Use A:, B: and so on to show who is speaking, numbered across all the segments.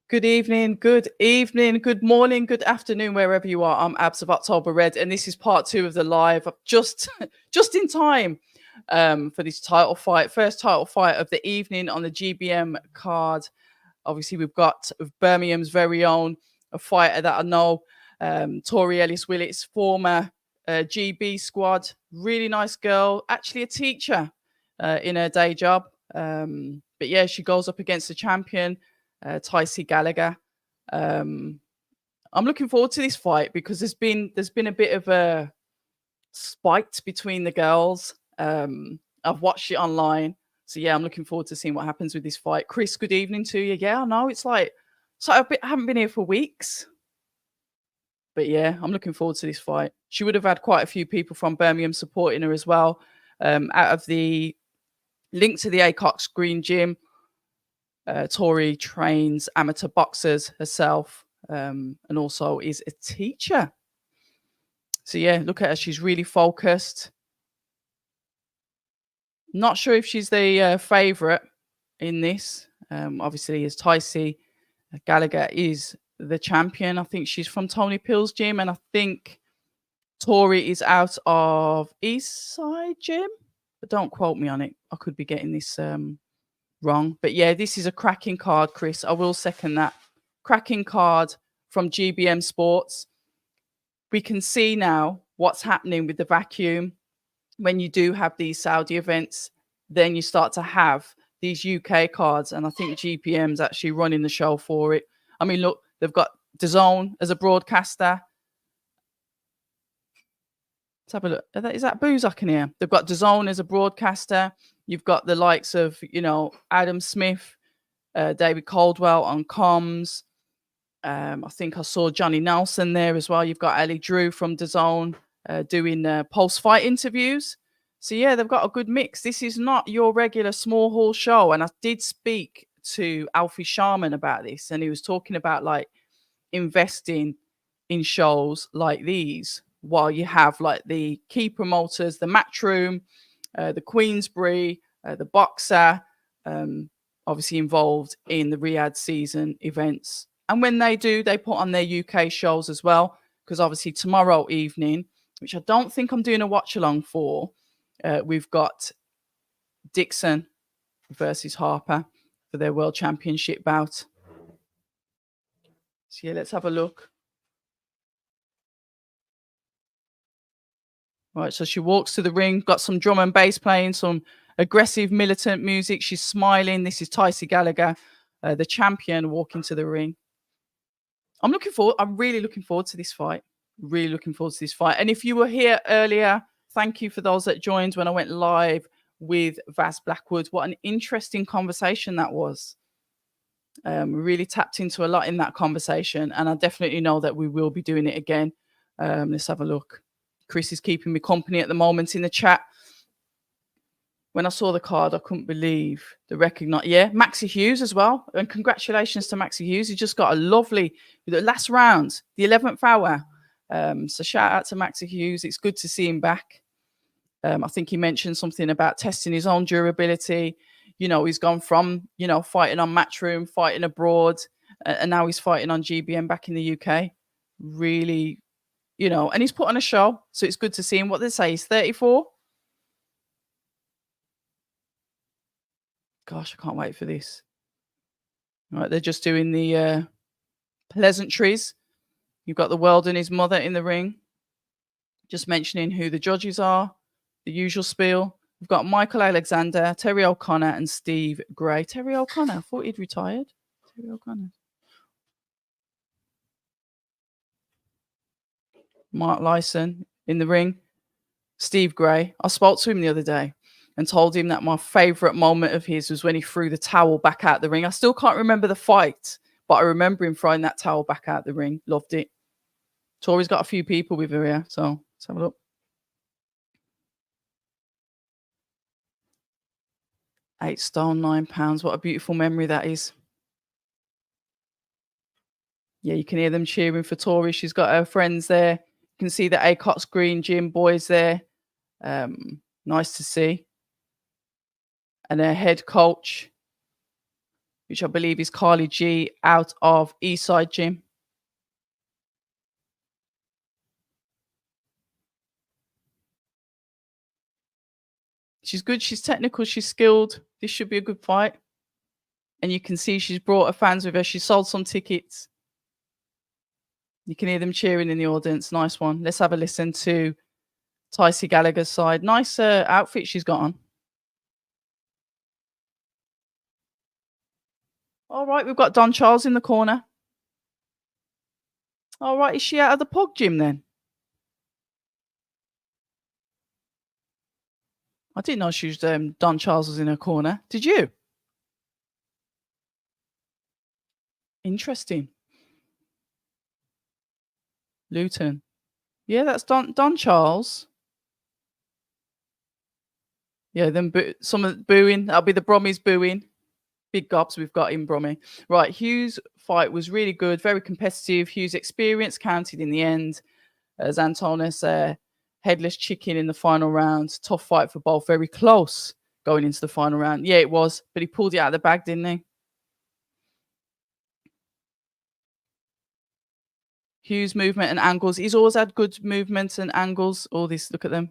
A: good evening, good morning, good afternoon, wherever you are. I'm Abs of October Red, and this is part two of the live. Just, just in time for this title fight, first title fight of the evening on the GBM card. Obviously, we've got Birmingham's very own a fighter that I know, Tori Ellis Willits, former GB squad, really nice girl, actually a teacher in her day job. But yeah, she goes up against the champion. Tycee Gallagher. Um, I'm looking forward to this fight because there's been a bit of a spite between the girls. I've watched it online, so yeah, I'm looking forward to seeing what happens with this fight. Chris, good evening to you. Yeah, I know it's like so I haven't been here for weeks, but yeah, I'm looking forward to this fight. She would have had quite a few people from Birmingham supporting her as well. Out of the link to the Acox Green Gym. Tori trains amateur boxers herself and also is a teacher. So yeah, look at her. She's really focused. Not sure if she's the favourite in this. Obviously, as Tycee Gallagher is the champion. I think she's from Tony Pill's gym, and I think Tori is out of Eastside Gym. But don't quote me on it. I could be getting this wrong. But yeah, this is a cracking card, Chris. I will second that. Cracking card from GBM Sports. We can see now what's happening with the vacuum. When you do have these Saudi events, then you start to have these UK cards. And I think GBM's actually running the show for it. I mean, look, they've got DAZN as a broadcaster. Let's have a look. Is that booze I can hear? They've got DAZN as a broadcaster. You've got the likes of, Adam Smith, David Caldwell on comms. I think I saw Johnny Nelson there as well. You've got Ellie Drew from DAZN doing post-fight interviews. So, yeah, they've got a good mix. This is not your regular small hall show. And I did speak to Alfie Sharman about this, and he was talking about, like, investing in shows like these while you have, like, the key promoters, the Matchroom, the Queensbury, the Boxer, obviously involved in the Riyadh season events. And when they do, they put on their UK shows as well. Because obviously tomorrow evening, which I don't think I'm doing a watch along for, we've got Dixon versus Harper for their World Championship bout. So yeah, let's have a look. Right, so she walks to the ring, got some drum and bass playing, some aggressive militant music. She's smiling. This is Tycee Gallagher, the champion, walking to the ring. I'm really looking forward to this fight. Really looking forward to this fight. And if you were here earlier, thank you for those that joined when I went live with Vaz Blackwood. What an interesting conversation that was. We really tapped into a lot in that conversation, and I definitely know that we will be doing it again. Let's have a look. Chris is keeping me company at the moment in the chat. When I saw the card, I couldn't believe the recognize. Yeah, Maxie Hughes as well. And congratulations to Maxie Hughes. He just got a lovely, the last round, the 11th hour. So shout out to Maxie Hughes. It's good to see him back. I think he mentioned something about testing his own durability. He's gone from, fighting on Matchroom, fighting abroad, and now he's fighting on GBM back in the UK. Really, and he's put on a show. So it's good to see him. What they say, he's 34. Gosh, I can't wait for this. All right, they're just doing the pleasantries. You've got the world and his mother in the ring. Just mentioning who the judges are. The usual spiel. We've got Michael Alexander, Terry O'Connor, and Steve Gray. Terry O'Connor, I thought he'd retired. Terry O'Connor. Mark Lyson in the ring. Steve Gray. I spoke to him the other day and told him that my favourite moment of his was when he threw the towel back out the ring. I still can't remember the fight, but I remember him throwing that towel back out the ring. Loved it. Tori's got a few people with her here, so let's have a look. 8 stone, 9 pounds. What a beautiful memory that is. Yeah, you can hear them cheering for Tori. She's got her friends there. You can see the Acox Green Gym boys there. Nice to see. And her head coach, which I believe is Carly G out of Eastside Gym. She's good. She's technical. She's skilled. This should be a good fight. And you can see she's brought her fans with her. She sold some tickets. You can hear them cheering in the audience. Nice one. Let's have a listen to Tycee Gallagher's side. Nice outfit she's got on. All right, we've got Don Charles in the corner. All right, is she out of the Pog gym then? I didn't know she was Don Charles was in her corner. Did you? Interesting. Luton. Yeah, that's Don Charles. Yeah, then some of the booing. That'll be the Brummies booing. Big gobs we've got in Brummy. Right, Hughes' fight was really good, very competitive. Hughes' experience counted in the end. As Antonis headless chicken in the final round. Tough fight for both. Very close going into the final round. Yeah, it was, but he pulled it out of the bag, didn't he? Hughes' movement and angles. He's always had good movements and angles. All this, look at them.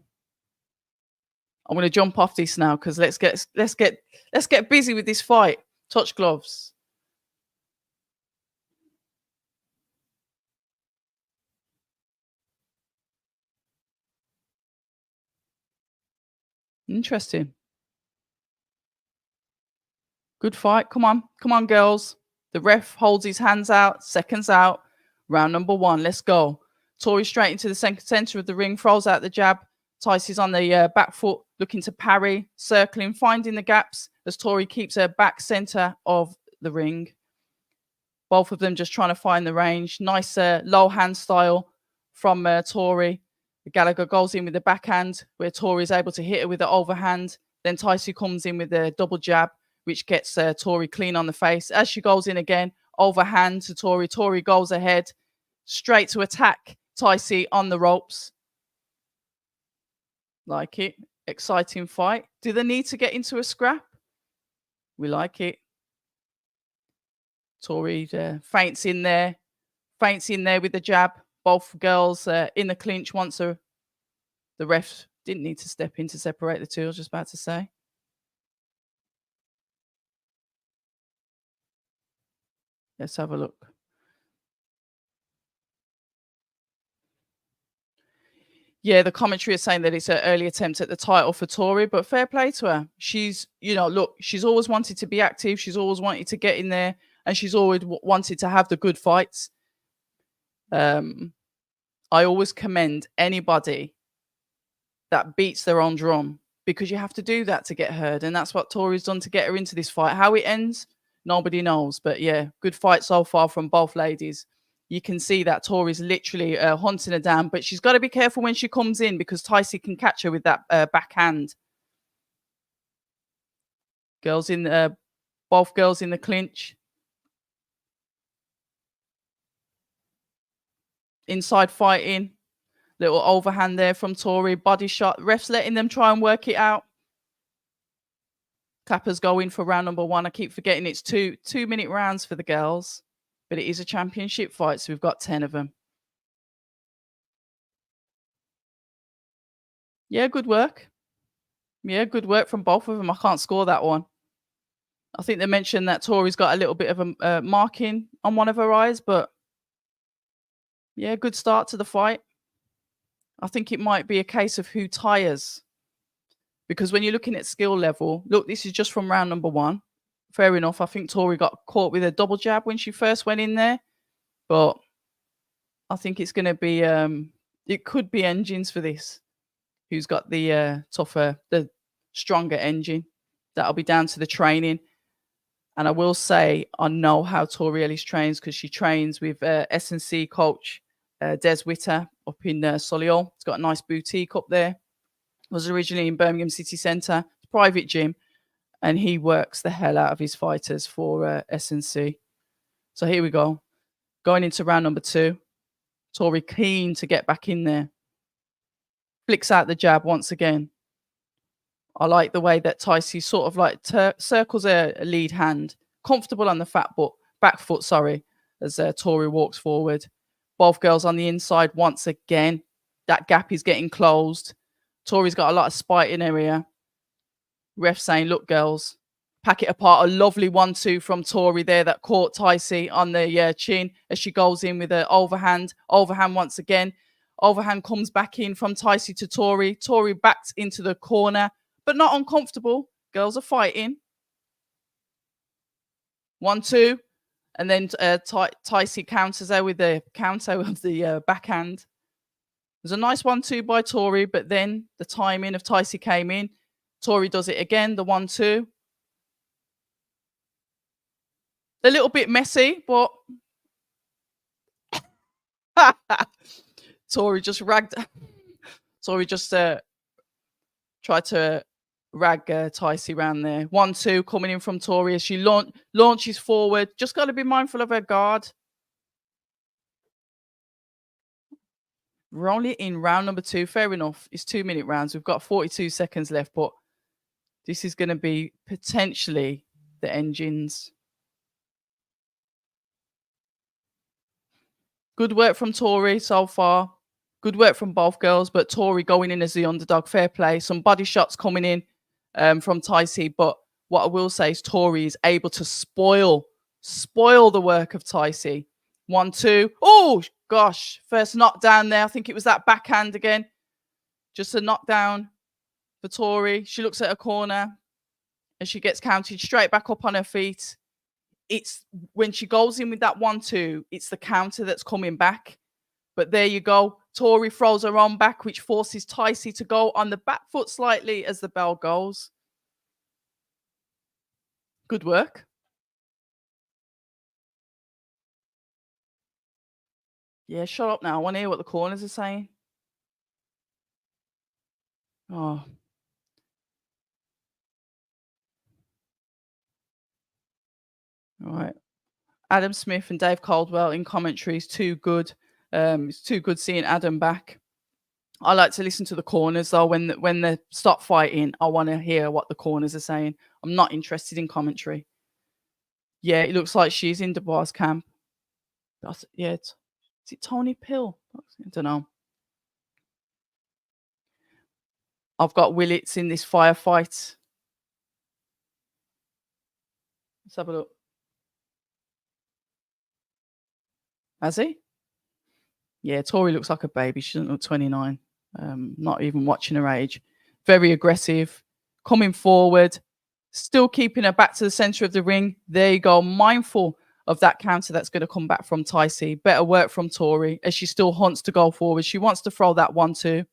A: I'm going to jump off this now because let's get busy with this fight. Touch gloves. Interesting. Good fight. Come on, girls. The ref holds his hands out. Seconds out. Round number 1. Let's go. Tori straight into the center of the ring. Throws out the jab. Tycee's on the back foot, looking to parry, circling, finding the gaps as Tori keeps her back center of the ring. Both of them just trying to find the range. Nice low hand style from Tori. Gallagher goes in with the backhand, where Tori is able to hit her with the overhand. Then Tycee comes in with the double jab, which gets Tori clean on the face. As she goes in again, overhand to Tori. Tori goes ahead, straight to attack Tycee on the ropes. Like it. Exciting fight. Do they need to get into a scrap? We like it. Tori faints in there with the jab. Both girls in the clinch once the ref didn't need to step in to separate the two. I was just about to say. Let's have a look. Yeah, the commentary is saying that it's an early attempt at the title for Tori, but fair play to her. She's, look, she's always wanted to be active. She's always wanted to get in there, and she's always wanted to have the good fights. I always commend anybody that beats their own drum, because you have to do that to get heard, and that's what Tori's done to get her into this fight. How it ends, nobody knows, but yeah, good fight so far from both ladies. You can see that Tori's literally hunting her down, but she's got to be careful when she comes in because Tycee can catch her with that backhand. Both girls in the clinch. Inside fighting. Little overhand there from Tori. Body shot. Refs letting them try and work it out. Clappers go in for round number 1. I keep forgetting it's 2-minute rounds for the girls. But it is a championship fight, so we've got 10 of them. Yeah, good work. Yeah, good work from both of them. I can't score that one. I think they mentioned that Tori's got a little bit of a marking on one of her eyes, but yeah, good start to the fight. I think it might be a case of who tires. Because when you're looking at skill level, look, this is just from round number 1. Fair enough. I think Tori got caught with a double jab when she first went in there. But I think it's going to be, it could be engines for this. Who's got the tougher, the stronger engine. That'll be down to the training. And I will say, I know how Tori Ellis trains because she trains with S&C coach Des Witter up in Solihull. It's got a nice boutique up there. Was originally in Birmingham City Centre, private gym. And he works the hell out of his fighters for S&C. So here we go. Going into round number 2. Tori keen to get back in there. Flicks out the jab once again. I like the way that Tycee sort of like circles a lead hand, comfortable on the back foot, sorry, as Tori walks forward. Both girls on the inside once again. That gap is getting closed. Tori's got a lot of spite in area. Ref saying, look, girls, pack it apart. A lovely 1-2 from Tori there that caught Ticey on the chin as she goes in with an overhand. Overhand once again. Overhand comes back in from Ticey to Tori. Tori backs into the corner, but not uncomfortable. Girls are fighting. 1-2. And then Ticey counters her with the counter of the backhand. There's a nice 1-2 by Tori, but then the timing of Ticey came in. Tori does it again, the 1-2. A little bit messy, but Tori just tried to rag Ticey around there. 1-2 coming in from Tori as she launches forward. Just got to be mindful of her guard. We're only in round number 2. Fair enough. It's 2-minute rounds. We've got 42 seconds left, but this is going to be potentially the engines. Good work from Tori so far. Good work from both girls, but Tori going in as the underdog. Fair play. Some body shots coming in from Ticey, but what I will say is Tori is able to spoil the work of Ticey. 1-2. Oh, gosh. First knockdown there. I think it was that backhand again. Just a knockdown for Tori. She looks at her corner and she gets counted straight back up on her feet. It's when she goes in with that 1-2, it's the counter that's coming back. But there you go. Tori throws her on back, which forces Ticey to go on the back foot slightly as the bell goes. Good work. Yeah, shut up now. I want to hear what the corners are saying. Oh. All right. Adam Smith and Dave Caldwell in commentary is too good. It's too good seeing Adam back. I like to listen to the corners though. When they stop fighting, I want to hear what the corners are saying. I'm not interested in commentary. Yeah, it looks like she's in Dubois' camp. Is it Tony Pill? I don't know. I've got Willits in this firefight. Let's have a look. Has he? Yeah, Tori looks like a baby. She doesn't look 29. Not even watching her age. Very aggressive. Coming forward. Still keeping her back to the center of the ring. There you go. Mindful of that counter that's going to come back from Ticey. Better work from Tori as she still hunts to go forward. She wants to throw that 1-2.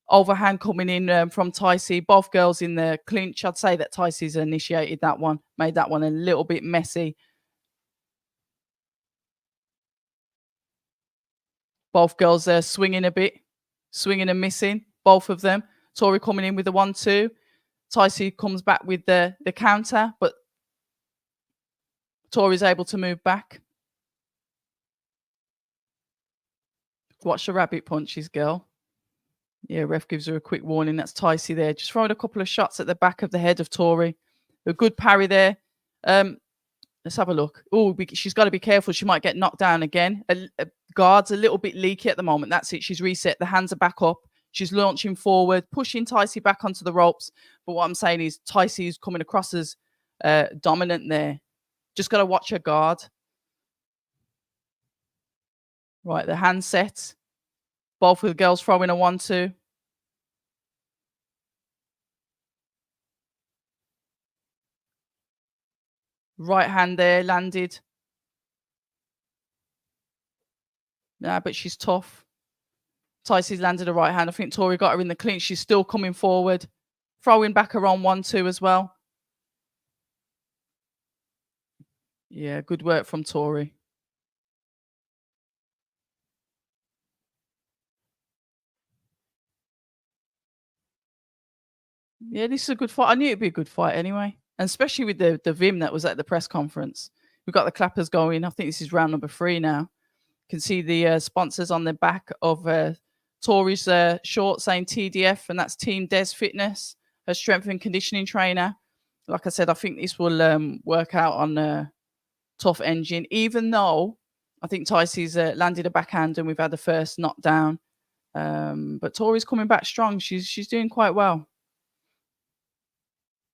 A: Overhand coming in from Ticey. Both girls in the clinch. I'd say that Ticey's initiated that one. Made that one a little bit messy. Both girls there swinging a bit. Swinging and missing. Both of them. Tori coming in with the 1-2. Ticey comes back with the counter, but Tori's able to move back. Watch the rabbit punches, girl. Yeah, ref gives her a quick warning. That's Ticey there. Just throwing a couple of shots at the back of the head of Tori. A good parry there. Let's have a look. Oh, she's got to be careful. She might get knocked down again. Guard's a little bit leaky at the moment. That's it. She's reset. The hands are back up. She's launching forward, pushing Ticey back onto the ropes. But what I'm saying is Ticey is coming across as dominant there. Just got to watch her guard. Right, the hand set. Both of the girls throwing a 1-2. Right hand there landed. Nah, but she's tough. Ticey's landed a right hand. I think Tori got her in the clinch. She's still coming forward. Throwing back her on 1-2 as well. Yeah, good work from Tori. Yeah, this is a good fight. I knew it'd be a good fight anyway. And especially with the Vim that was at the press conference. We've got the clappers going. I think this is round number 3 now. You can see the sponsors on the back of Tori's short saying TDF, and that's Team Des Fitness, her strength and conditioning trainer. Like I said, I think this will work out on a tough engine, even though I think Ticey's landed a backhand and we've had the first knockdown. But Tori's coming back strong. She's doing quite well.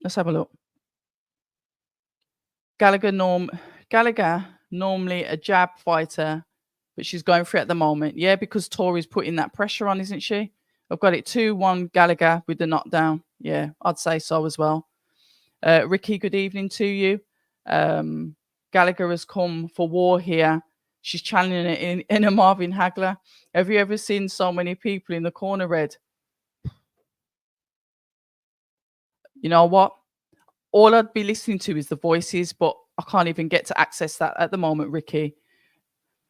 A: Let's have a look. Gallagher Gallagher, normally a jab fighter, but she's going for it at the moment. Yeah, because Tori's putting that pressure on, isn't she? I've got it 2-1 Gallagher with the knockdown. Yeah, I'd say so as well. Ricky, good evening to you. Gallagher has come for war here. She's channeling it in a Marvin Hagler. Have you ever seen so many people in the corner, Red? You know what? All I'd be listening to is the voices, but I can't even get to access that at the moment, Ricky.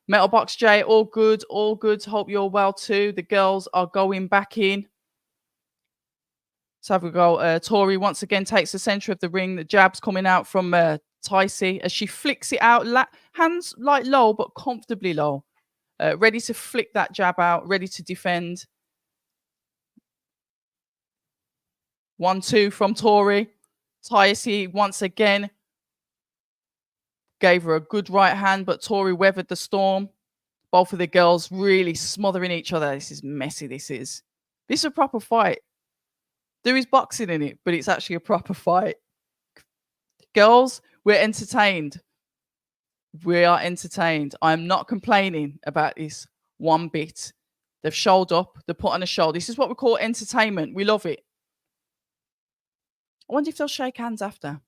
A: Metalbox J, all good, all good. Hope you're well too. The girls are going back in. So have we go. Tori once again takes the center of the ring. The jab's coming out from Ticey as she flicks it out. Hands like low, but comfortably low. Ready to flick that jab out, ready to defend. 1-2 from Tori. Ticey once again gave her a good right hand, but Tori weathered the storm. Both of the girls really smothering each other. This is messy. This is a proper fight. There is boxing in it, but it's actually a proper fight. Girls, we're entertained. We are entertained. I'm not complaining about this one bit. They've showed up. They've put on a show. This is what we call entertainment. We love it. I wonder if they'll shake hands after.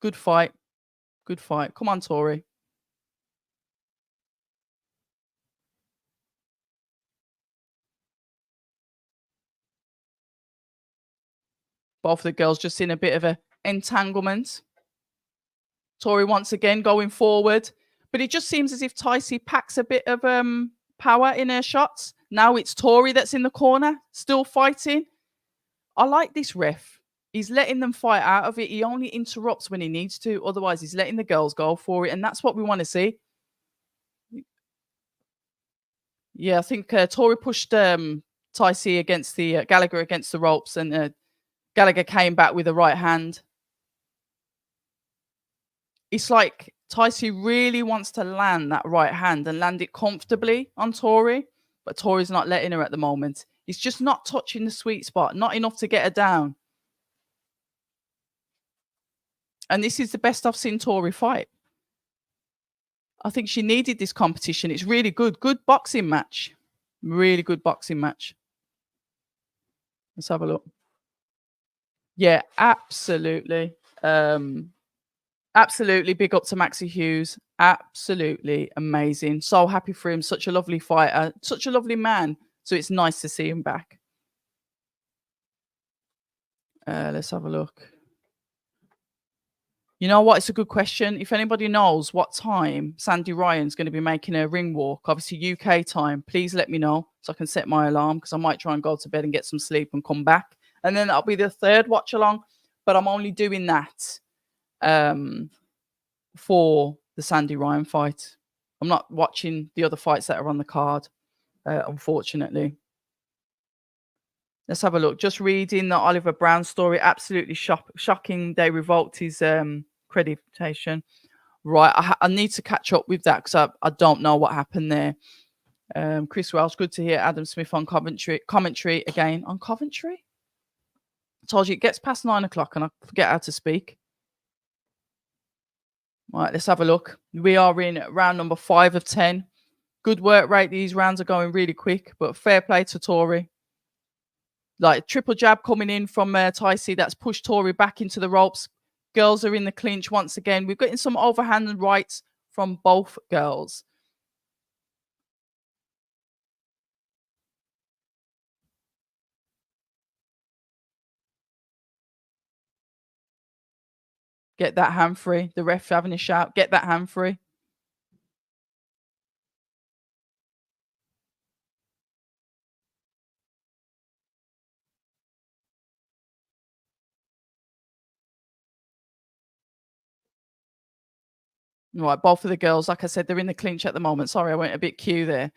A: Good fight. Good fight. Come on, Tori. Both of the girls just in a bit of a entanglement. Tori once again going forward. But it just seems as if Ticey packs a bit of power in her shots. Now it's Tori that's in the corner, still fighting. I like this ref. He's letting them fight out of it. He only interrupts when he needs to. Otherwise, he's letting the girls go for it. And that's what we want to see. Yeah, I think Tori pushed Ticey against the Gallagher against the ropes. And Gallagher came back with a right hand. It's like Ticey really wants to land that right hand and land it comfortably on Tori. But Tori's not letting her at the moment. He's just not touching the sweet spot. Not enough to get her down. And this is the best I've seen Tori fight. I think she needed this competition. It's really good. Good boxing match. Really good boxing match. Let's have a look. Yeah, absolutely. Absolutely. Big up to Maxie Hughes. Absolutely amazing. So happy for him. Such a lovely fighter. Such a lovely man. So it's nice to see him back. Let's have a look. You know what? It's a good question. If anybody knows what time Sandy Ryan's going to be making a ring walk, obviously UK time, please let me know so I can set my alarm because I might try and go to bed and get some sleep and come back. And then that'll be the third watch along. But I'm only doing that for the Sandy Ryan fight. I'm not watching the other fights that are on the card, unfortunately. Let's have a look. Just reading the Oliver Brown story. Absolutely shocking. They revoked his accreditation. Right. I need to catch up with that because I don't know what happened there. Chris Welsh, good to hear Adam Smith on commentary again. On Coventry? I told you it gets past 9 o'clock and I forget how to speak. Right, let's have a look. We are in round number 5 of 10. Good work rate. These rounds are going really quick, but fair play to Tori. Like triple jab coming in from Ticey. That's pushed Tori back into the ropes. Girls are in the clinch once again. We're getting some overhand and rights from both girls. Get that hand free. The ref having a shout. Get that hand free. Right, both of the girls, like I said, they're in the clinch at the moment. Sorry, I went a bit cute there.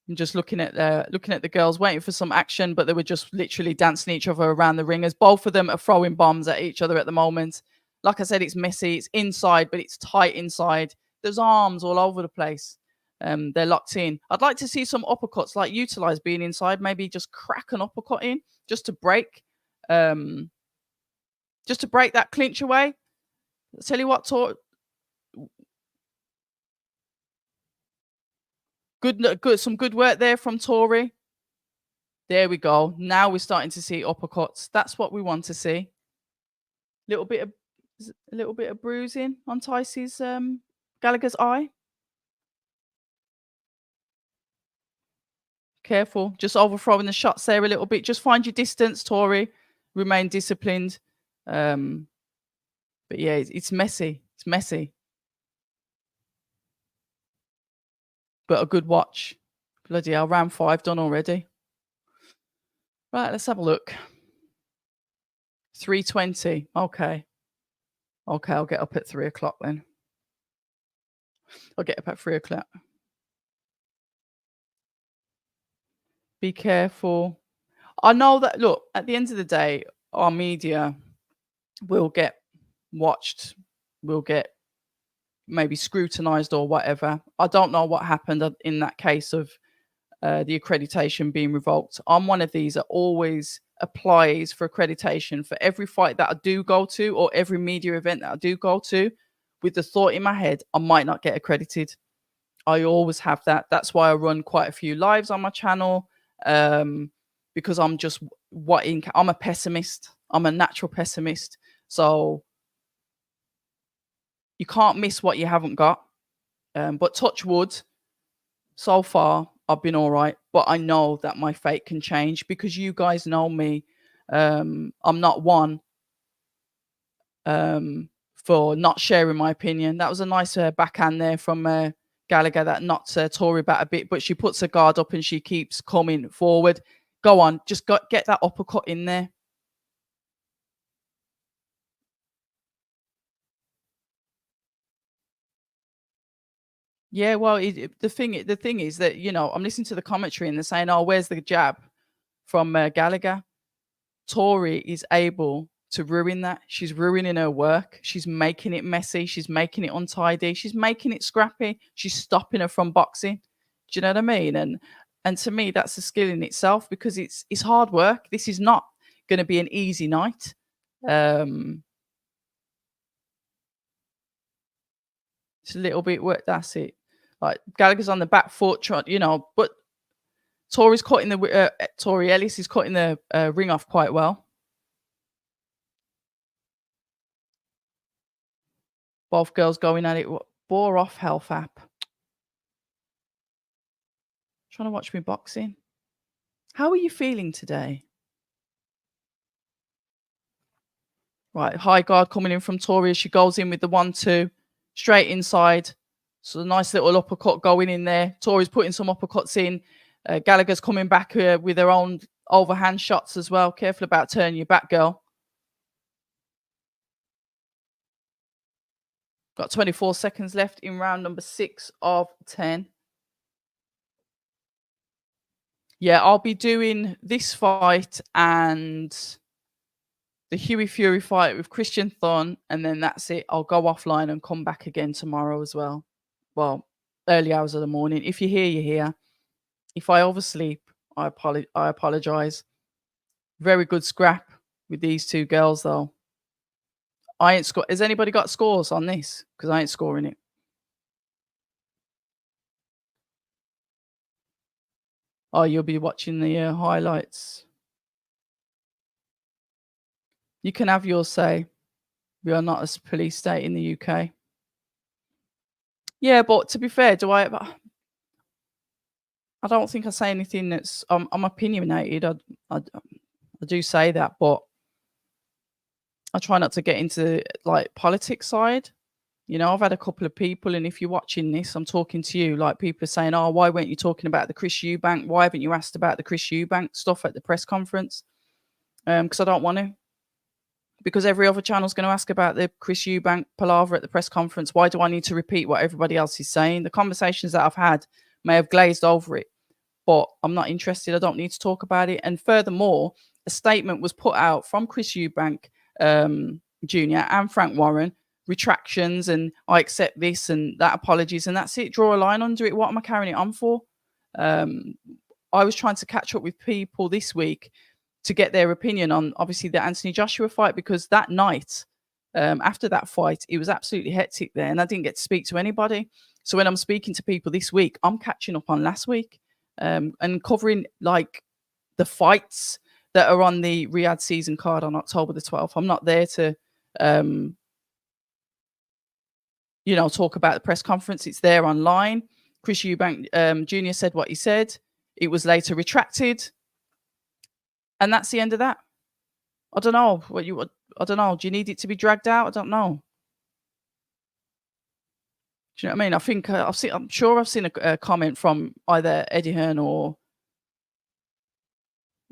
A: and just looking at the girls, waiting for some action, but they were just literally dancing each other around the ring as both of them are throwing bombs at each other at the moment. Like I said, it's messy, it's inside, but it's tight inside. There's arms all over the place. They're locked in. I'd like to see some uppercuts, like utilize being inside, maybe just crack an uppercut in, just to break, um, just to break that clinch away. I'll tell you what, good, some good work there from Tori. There we go. Now we're starting to see uppercuts. That's what we want to see. Little bit of a little bit of bruising on Ticey's Gallagher's eye. Careful, just overthrowing the shots there a little bit. Just find your distance, Tori. Remain disciplined. But yeah, it's messy. It's messy. But a good watch. Bloody hell, round 5 done already. Right, let's have a look. 3:20. Okay. Okay, I'll get up at 3 o'clock then. I'll get up at 3 o'clock. Be careful. I know that, look, at the end of the day, our media will get watched, will get maybe scrutinized or whatever. I don't know what happened in that case of the accreditation being revoked. I'm one of these that always applies for accreditation for every fight that I do go to or every media event that I do go to, with the thought in my head, I might not get accredited. I always have that. That's why I run quite a few lives on my channel, because I'm just I'm a pessimist. I'm a natural pessimist. So you can't miss what you haven't got. But touch wood, so far I've been all right. But I know that my fate can change because you guys know me. I'm not one for not sharing my opinion. That was a nice backhand there from Gallagher that knocked Tori back a bit, but she puts her guard up and she keeps coming forward. Go on, just get that uppercut in there. Yeah, well, the thing is that, you know, I'm listening to the commentary and they're saying, "Oh, where's the jab from Gallagher?" Tori is able to ruin that. She's ruining her work. She's making it messy. She's making it untidy. She's making it scrappy. She's stopping her from boxing. Do you know what I mean? And to me, that's a skill in itself because it's hard work. This is not going to be an easy night. It's a little bit work. That's it. Like Gallagher's on the back foot, you know, but Tori Ellis is cutting the ring off quite well. Both girls going at it. Bore off, health app. Trying to watch me boxing. How are you feeling today? Right, high guard coming in from Tori as she goes in with the 1-2 straight inside. So a nice little uppercut going in there. Tori's putting some uppercuts in. Gallagher's coming back with her own overhand shots as well. Careful about turning your back, girl. Got 24 seconds left in round number 6 of 10. Yeah, I'll be doing this fight and the Huey Fury fight with Christian Thorn, and then that's it. I'll go offline and come back again tomorrow as well. Well, early hours of the morning. If you're here, you're here. If I oversleep, I apologize. Very good scrap with these two girls, though. I ain't score. Has anybody got scores on this? Because I ain't scoring it. Oh, you'll be watching the highlights. You can have your say. We are not a police state in the UK. Yeah, but to be fair, I don't think I say anything that's I'm opinionated. I do say that, but I try not to get into like politics side. You know, I've had a couple of people, and if you're watching this, I'm talking to you. Like people are saying, "Oh, why weren't you talking about the Chris Eubank? Why haven't you asked about the Chris Eubank stuff at the press conference?" Because I don't want to. Because every other channel is going to ask about the Chris Eubank palaver at the press conference. Why do I need to repeat what everybody else is saying? The conversations that I've had may have glazed over it. but I'm not interested. I don't need to talk about it. And furthermore, a statement was put out from Chris Eubank Jr. and Frank Warren, retractions, and I accept this and that, apologies, and that's it. Draw a line under it. What am I carrying it on for? Um, I was trying to catch up with people this week to get their opinion on obviously the Anthony Joshua fight, because that night, after that fight, it was absolutely hectic there, and I didn't get to speak to anybody. So when I'm speaking to people this week, I'm catching up on last week, and covering like the fights that are on the Riyadh season card on October the 12th. I'm not there to, um, talk about the press conference. It's there online. Chris Eubank Jr. said what he said. It was later retracted, and that's the end of that. I don't know I don't know. Do you need it to be dragged out? I don't know. Do you know what I mean? I think I'm sure I've seen a comment from either Eddie Hearn or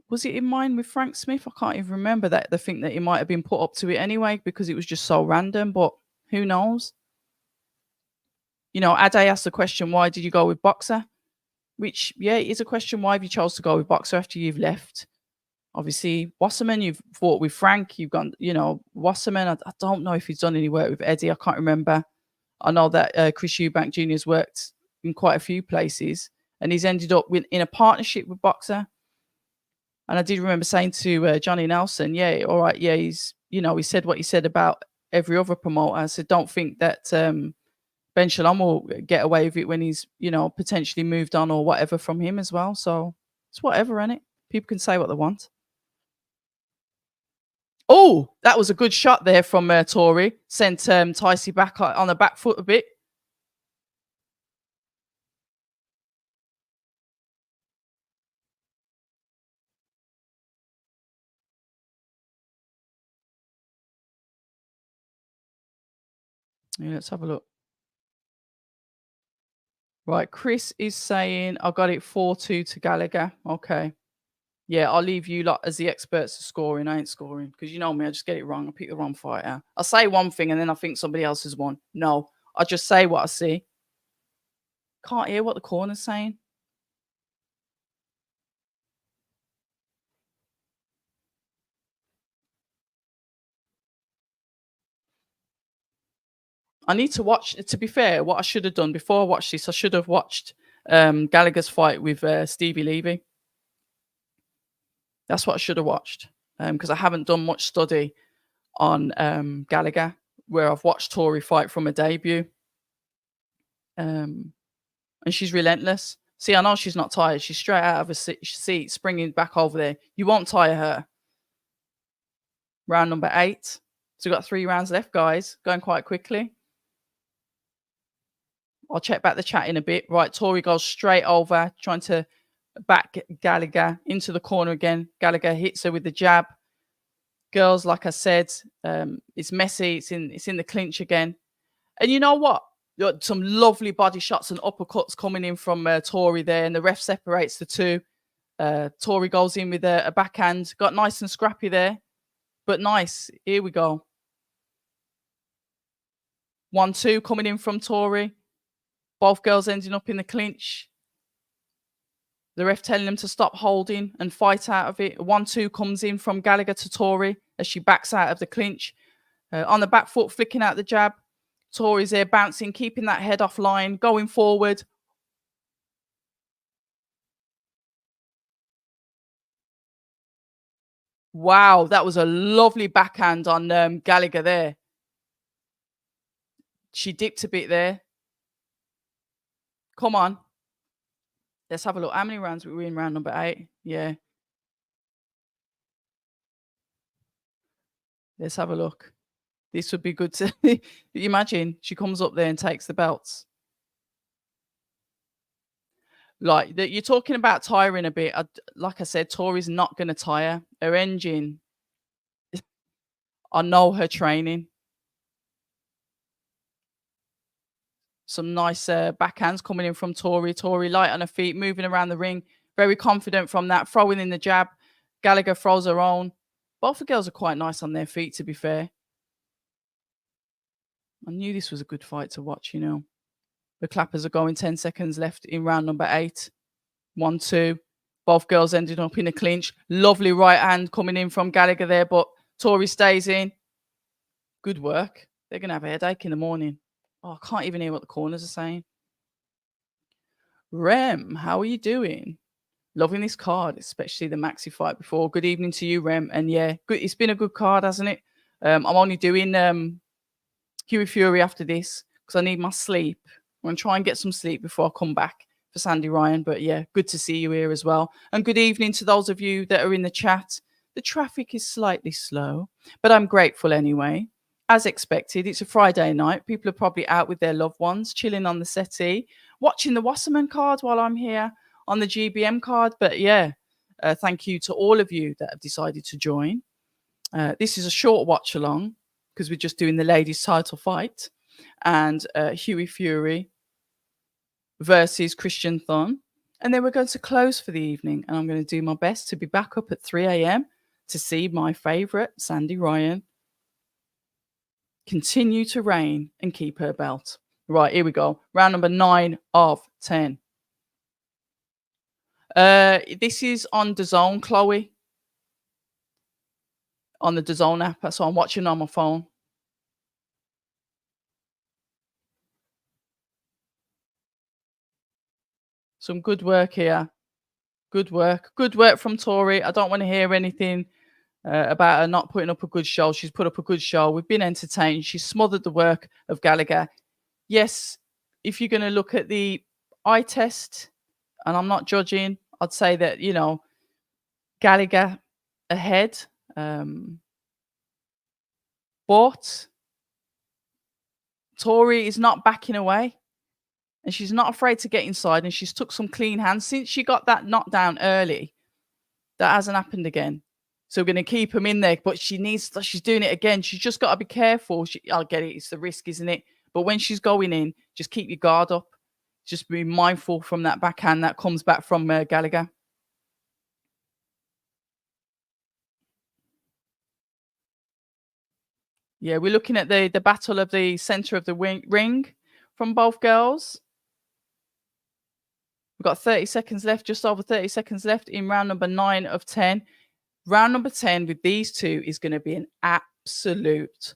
A: was it in mine with Frank Smith? I can't even remember that. They think that it might have been put up to it anyway because it was just so random. But who knows? Ade asked the question, "Why did you go with Boxer?" Which, yeah, it is a question. Why have you chose to go with Boxer after you've left? Obviously, Wasserman, you've fought with Frank. You've gone, Wasserman. I don't know if he's done any work with Eddie. I can't remember. I know that Chris Eubank Jr. has worked in quite a few places, and he's ended up in a partnership with Boxer. And I did remember saying to Johnny Nelson, yeah, all right, yeah, he's, he said what he said about every other promoter. I said, don't think that Ben Shalom will get away with it when he's, potentially moved on or whatever from him as well. So it's whatever, innit? People can say what they want. Oh, that was a good shot there from Tory. Sent Ticey back on the back foot a bit. Yeah, let's have a look. Right, Chris is saying I got it 4-2 to Gallagher. Okay. Yeah, I'll leave you lot as the experts to scoring. I ain't scoring because you know me, I just get it wrong. I pick the wrong fighter. I say one thing and then I think somebody else has won. No, I just say what I see. Can't hear what the corner's saying. I need to watch. To be fair, what I should have done before I watched this, I should have watched Gallagher's fight with Stevie Levy. That's what I should have watched because I haven't done much study on Gallagher, where I've watched Tori fight from a debut. And she's relentless. See, I know she's not tired. She's straight out of a seat, springing back over there. You won't tire her. Round number 8. So we've got 3 rounds left, guys. Going quite quickly. I'll check back the chat in a bit. Right, Tori goes straight over, trying to back Gallagher into the corner again. Gallagher hits her with the jab. Girls, like I said, it's messy. It's in the clinch again. And you know what? Some lovely body shots and uppercuts coming in from Tori there, and the ref separates the two. Tori goes in with a backhand. Got nice and scrappy there, but nice. Here we go. 1-2 coming in from Tori. Both girls ending up in the clinch. The ref telling them to stop holding and fight out of it. 1-2 comes in from Gallagher to Tori as she backs out of the clinch. On the back foot, flicking out the jab. Tori's there bouncing, keeping that head offline, going forward. Wow, that was a lovely backhand on Gallagher there. She dipped a bit there. Come on. Let's have a look. How many rounds were we in round number 8? Yeah. Let's have a look. This would be good to imagine. She comes up there and takes the belts. Like that, you're talking about tiring a bit. Like I said, Tori's not going to tire. Her engine, I know her training. Some nice backhands coming in from Tori. Tori light on her feet, moving around the ring. Very confident from that. Throwing in the jab. Gallagher throws her own. Both the girls are quite nice on their feet, to be fair. I knew this was a good fight to watch, The clappers are going 10 seconds left in round number 8. 1-2. Both girls ended up in a clinch. Lovely right hand coming in from Gallagher there, but Tori stays in. Good work. They're going to have a headache in the morning. Oh, I can't even hear what the corners are saying. Rem, how are you doing? Loving this card, especially the Maxi fight before. Good evening to you, Rem. And yeah, good. It's been a good card, hasn't it? I'm only doing Huey Fury after this because I need my sleep. I'm going to try and get some sleep before I come back for Sandy Ryan. But yeah, good to see you here as well. And good evening to those of you that are in the chat. The traffic is slightly slow, but I'm grateful anyway. As expected, it's a Friday night. People are probably out with their loved ones, chilling on the settee, watching the Wasserman card while I'm here on the GBM card. But yeah, thank you to all of you that have decided to join. This is a short watch along because we're just doing the ladies' title fight and Huey Fury versus Christian Thon. And then we're going to close for the evening. And I'm going to do my best to be back up at 3 a.m. to see my favourite, Sandy Ryan, continue to reign and keep her belt. Right, here we go. Round number 9 of 10. This is on DAZN, Chloe. On the DAZN app, so I'm watching on my phone. Some good work here. Good work. Good work from Tori. I don't want to hear anything about her not putting up a good show. She's put up a good show. We've been entertained. She's smothered the work of Gallagher. Yes, if you're going to look at the eye test, and I'm not judging, I'd say that, you know, Gallagher ahead. But Tori is not backing away. And she's not afraid to get inside. And she's took some clean hands. Since she got that knockdown early, that hasn't happened again. So we're going to keep him in there. But she's doing it again. She's just got to be careful. I'll get it. It's the risk, isn't it? But when she's going in, just keep your guard up. Just be mindful from that backhand that comes back from Gallagher. Yeah, we're looking at the battle of the center of the ring from both girls. We've got 30 seconds left, just over 30 seconds left in round number 9 of 10. Round number 10 with these two is going to be an absolute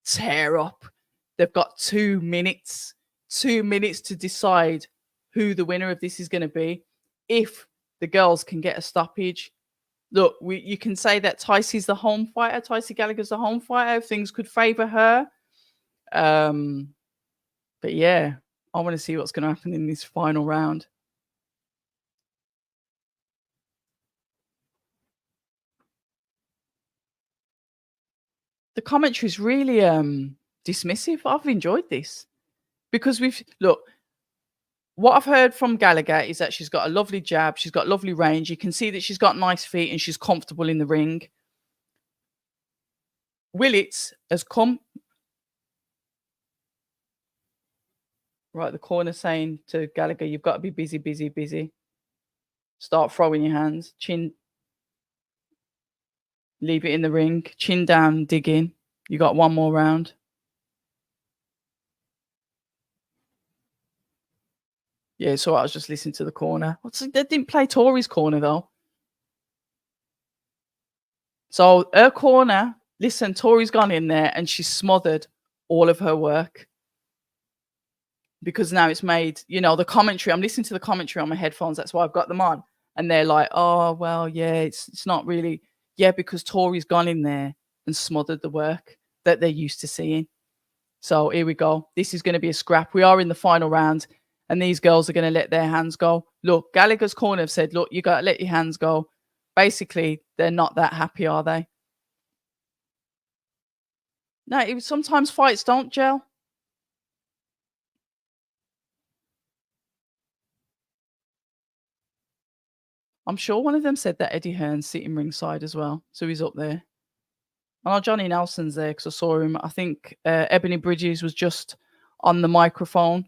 A: tear up. They've got 2 minutes. 2 minutes to decide who the winner of this is going to be. If the girls can get a stoppage. Look, you can say that Ticey's the home fighter. Ticey Gallagher's the home fighter. If things could favour her. But yeah, I want to see what's going to happen in this final round. The commentary is really dismissive. I've enjoyed this because what I've heard from Gallagher is that she's got a lovely jab, she's got lovely range. You can see that she's got nice feet and she's comfortable in the ring. Willits has come right the corner saying to Gallagher, you've got to be busy, busy, busy. Start throwing your hands, chin. Leave it in the ring, chin down, dig in. You got one more round. Yeah, so I was just listening to the corner. They didn't play Tori's corner though. So her corner, listen, Tori's gone in there and she's smothered all of her work. Because now it's made, you know, the commentary. I'm listening to the commentary on my headphones. That's why I've got them on. And they're like, oh, well, yeah, it's not really. Yeah, because Tori's gone in there and smothered the work that they're used to seeing. So here we go. This is going to be a scrap. We are in the final round. And these girls are going to let their hands go. Look, Gallagher's corner have said, look, you got to let your hands go. Basically, they're not that happy, are they? No, sometimes fights don't gel. I'm sure one of them said that Eddie Hearn's sitting ringside as well. So he's up there. I know Johnny Nelson's there because I saw him. I think Ebony Bridges was just on the microphone.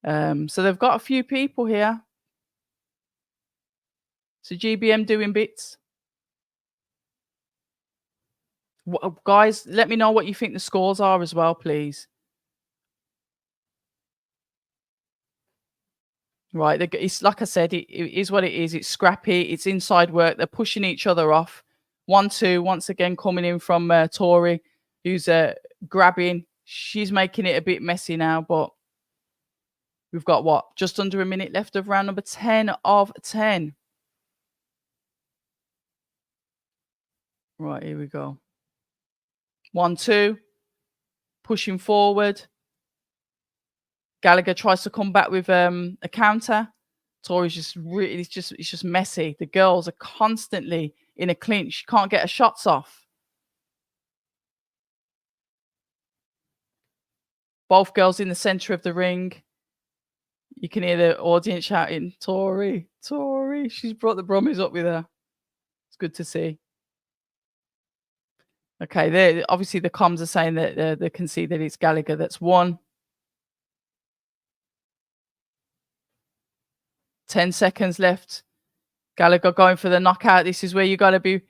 A: So they've got a few people here. So GBM doing bits. Guys, let me know what you think the scores are as well, please. Right, it's like I said, it is what it is. It's scrappy. It's inside work. They're pushing each other off. 1-2 once again coming in from Tori, who's grabbing. She's making it a bit messy now, but we've got what? Just under a minute left of round number 10 of 10. Right, here we go. 1-2, pushing forward. Gallagher tries to come back with a counter. Tori's just really, it's just messy. The girls are constantly in a clinch. She can't get her shots off. Both girls in the center of the ring. You can hear the audience shouting, Tori, Tori. She's brought the Brummies up with her. It's good to see. Okay, there. Obviously the comms are saying that they can see that it's Gallagher that's won. 10 seconds left. Gallagher going for the knockout. This is where you gotta be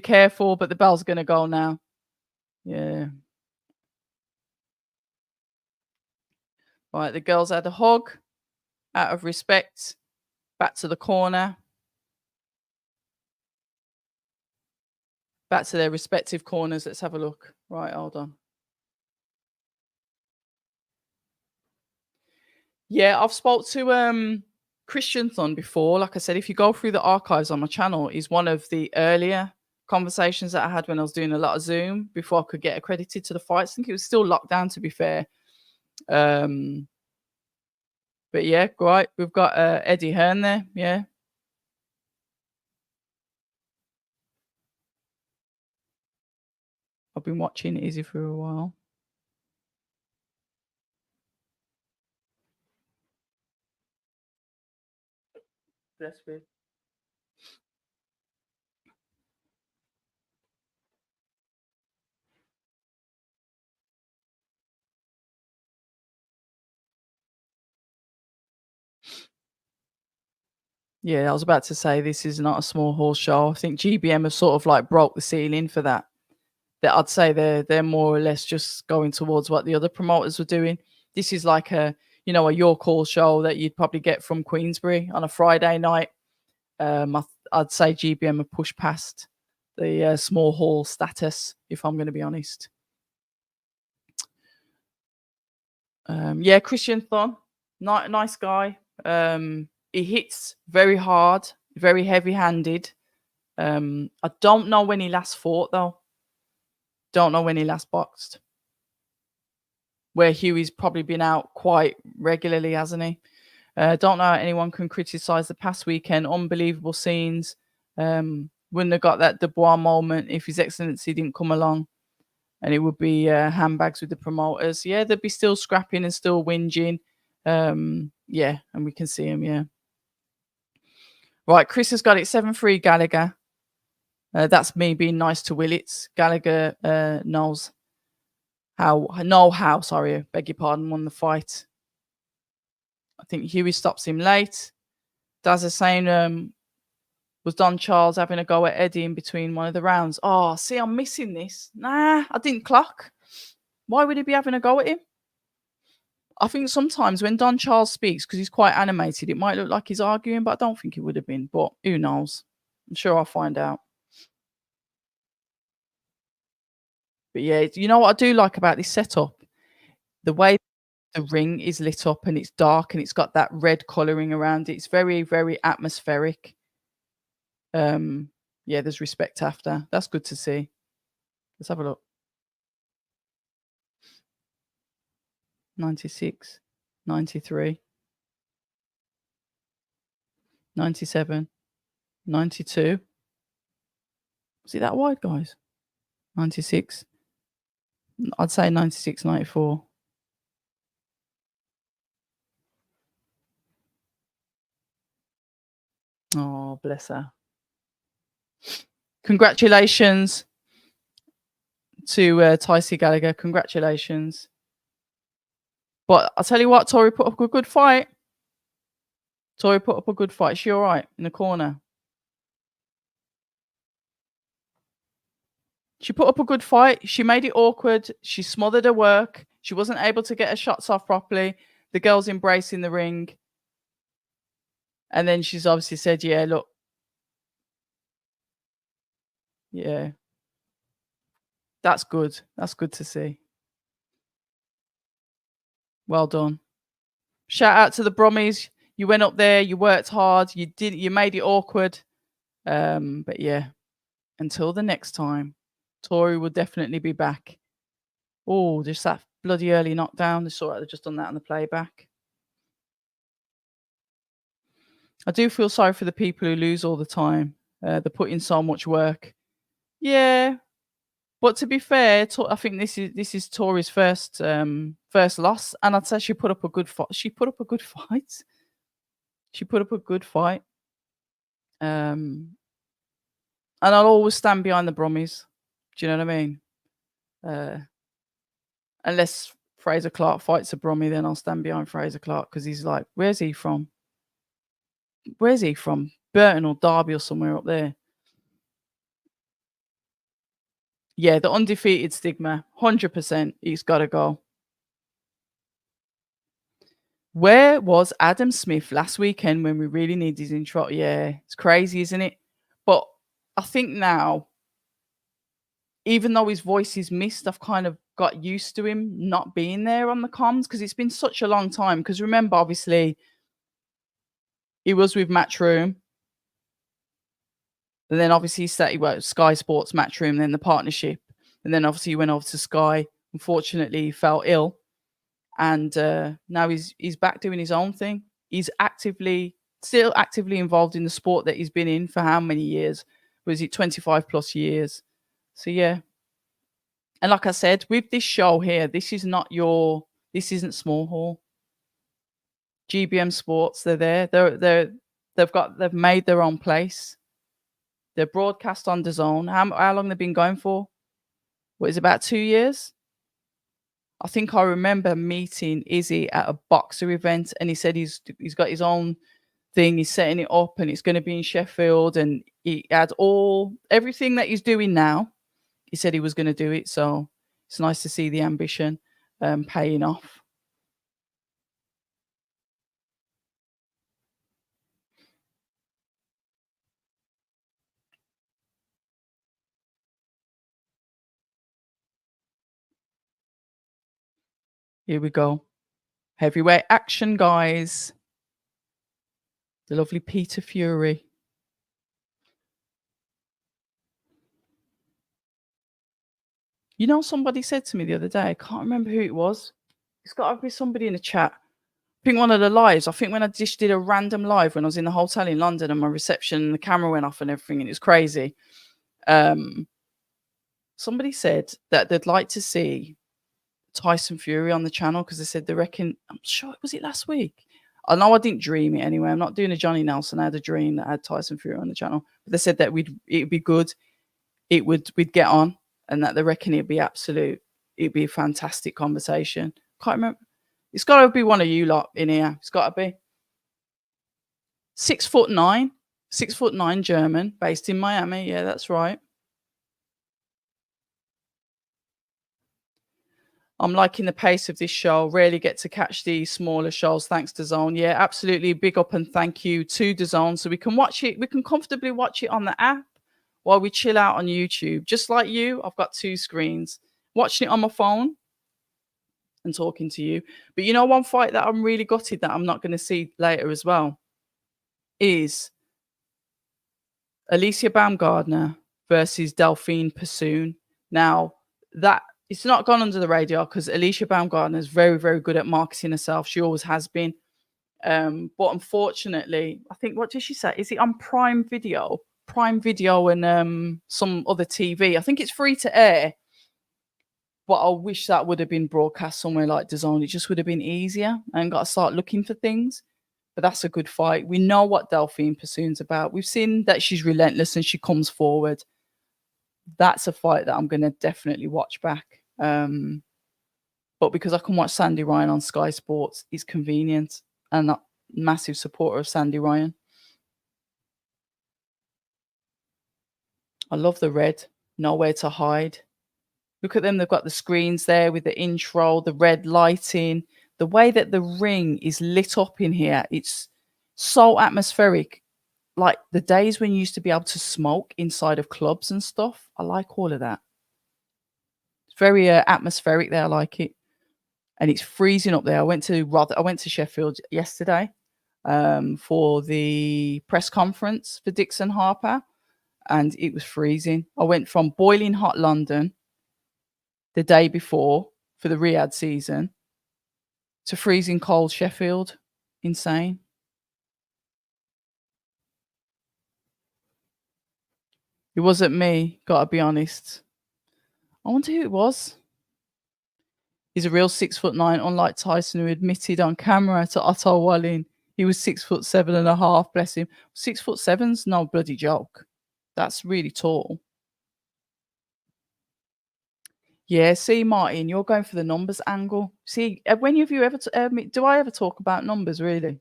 A: careful, but the bell's gonna go now. Yeah. Right, the girls had a hug out of respect. Back to the corner. Back to their respective corners. Let's have a look. Right, hold on. Yeah, I've spoke to Christian Thun before. Like I said, if you go through the archives on my channel, is one of the earlier conversations that I had when I was doing a lot of Zoom before I could get accredited to the fights. I think it was still locked down, to be fair. But yeah, great. We've got Eddie Hearn there. Yeah. I've been watching Izzy for a while. Bless me. Yeah, I was about to say this is not a small horse show. I think GBM have sort of like broke the ceiling for that. That I'd say they're more or less just going towards what the other promoters were doing. This is like a York Hall show that you'd probably get from Queensbury on a Friday night. I'd say GBM have pushed past the small hall status, if I'm going to be honest. Yeah, Christian Thon, nice guy. He hits very hard, very heavy-handed. I don't know when he last fought, though. Don't know when he last boxed. Where Huey's probably been out quite regularly, hasn't he? Don't know how anyone can criticise the past weekend. Unbelievable scenes. Wouldn't have got that Dubois moment if His Excellency didn't come along. And it would be handbags with the promoters. Yeah, they'd be still scrapping and still whinging. Yeah, and we can see him, yeah. Right, Chris has got it 7-3 Gallagher. That's me being nice to Willits. Gallagher knows how, sorry, beg your pardon, won the fight. I think Huey stops him late. Daz is saying, was Don Charles having a go at Eddie in between one of the rounds? Oh, see, I'm missing this. Nah, I didn't clock. Why would he be having a go at him? I think sometimes when Don Charles speaks, because he's quite animated, it might look like he's arguing, but I don't think it would have been. But who knows? I'm sure I'll find out. But yeah, you know what I do like about this setup? The way the ring is lit up and it's dark and it's got that red colouring around it. It's very, very atmospheric. Yeah, there's respect after. That's good to see. Let's have a look. 96, 93, 97, 92. Was it that wide, guys? 96. I'd say 96, 94. Oh, bless her. Congratulations to Tycee Gallagher. Congratulations. But I'll tell you what, Tori put up a good fight. Tori put up a good fight. Is she all right in the corner? She put up a good fight. She made it awkward. She smothered her work. She wasn't able to get her shots off properly. The girls embracing the ring. And then she's obviously said, "Yeah, look, yeah, that's good. That's good to see. Well done. Shout out to the Brummies. You went up there, you worked hard, you made it awkward. But yeah, until the next time, Tori will definitely be back. Oh, just that bloody early knockdown. They saw it, they've just done that on the playback. I do feel sorry for the people who lose all the time. They put in so much work. Yeah, but to be fair, I think this is Tori's first loss, and I'd say she put up a good fight. She put up a good fight. She put up a good fight. Um, and I'll always stand behind the Brummies. Do you know what I mean? Uh, unless Fraser Clark fights a Brummie, then I'll stand behind Fraser Clark because he's like, where's he from? Where's he from? Burton or Derby or somewhere up there. Yeah, the undefeated stigma, 100%. He's got to go. Where was Adam Smith last weekend when we really needed his intro? Yeah, it's crazy, isn't it? But I think now, even though his voice is missed, I've kind of got used to him not being there on the comms because it's been such a long time. Because remember, obviously, he was with Matchroom. And then obviously he worked Sky Sports Matchroom, then the partnership. And then obviously he went over to Sky. Unfortunately, he fell ill. And now he's back doing his own thing. He's still actively involved in the sport that he's been in for how many years? Was it 25 plus years? So yeah. And like I said, with this show here, this isn't Small Hall. GBM Sports, they're there. They've made their own place. They're broadcast on DAZN. How long they've been going for? What is it, about 2 years? I think I remember meeting Izzy at a boxer event, and he said he's got his own thing. He's setting it up, and it's going to be in Sheffield. And he had everything that he's doing now. He said he was going to do it. So it's nice to see the ambition paying off. Here we go. Heavyweight action, guys. The lovely Peter Fury. You know, somebody said to me the other day, I can't remember who it was. It's got to be somebody in the chat. I think one of the lives, I think when I just did a random live when I was in the hotel in London and my reception and the camera went off and everything, and it was crazy. Somebody said that they'd like to see Tyson Fury on the channel because they said they reckon, I'm sure, was it last week? I know I didn't dream it anyway. I'm not doing a Johnny Nelson. I had a dream that I had Tyson Fury on the channel. But they said that it'd be good. We'd get on, and that they reckon it'd be a fantastic conversation. Can't remember. It's got to be one of you lot in here. It's got to be 6'9", 6'9" German, based in Miami. Yeah, that's right. I'm liking the pace of this show. Rarely get to catch these smaller shows thanks to DAZN. Yeah, absolutely. Big up and thank you to DAZN. So we can watch it. We can comfortably watch it on the app while we chill out on YouTube. Just like you, I've got 2 screens. Watching it on my phone and talking to you. But you know, one fight that I'm really gutted that I'm not going to see later as well is Alicia Baumgardner versus Delphine Persoon. Now, that it's not gone under the radar because Alicia Baumgardner is very, very good at marketing herself. She always has been. But unfortunately, I think, what did she say? Is it on Prime Video? Prime Video and some other TV. I think it's free to air. But I wish that would have been broadcast somewhere like DAZN. It just would have been easier. And got to start looking for things. But that's a good fight. We know what Delphine Persoon's about. We've seen that she's relentless and she comes forward. That's a fight that I'm going to definitely watch back. But because I can watch Sandy Ryan on Sky Sports, it's convenient. And I'm a massive supporter of Sandy Ryan. I love the red. Nowhere to hide. Look at them. They've got the screens there with the intro, the red lighting. The way that the ring is lit up in here, it's So atmospheric. Like the days when you used to be able to smoke inside of clubs and stuff. I like all of that. It's very atmospheric there. I like it. And it's freezing up there. I went to Sheffield yesterday for the press conference for Dixon Harper, and it was freezing. I went from boiling hot London the day before for the Riyadh season to freezing cold Sheffield. Insane. It wasn't me, gotta be honest. I wonder who it was. He's a real 6'9", unlike Tyson, who admitted on camera to Otto Wallin he was 6'7.5", bless him. 6'7's no bloody joke. That's really tall. Yeah, see, Martin, you're going for the numbers angle. See, when have you ever, do I ever talk about numbers, really?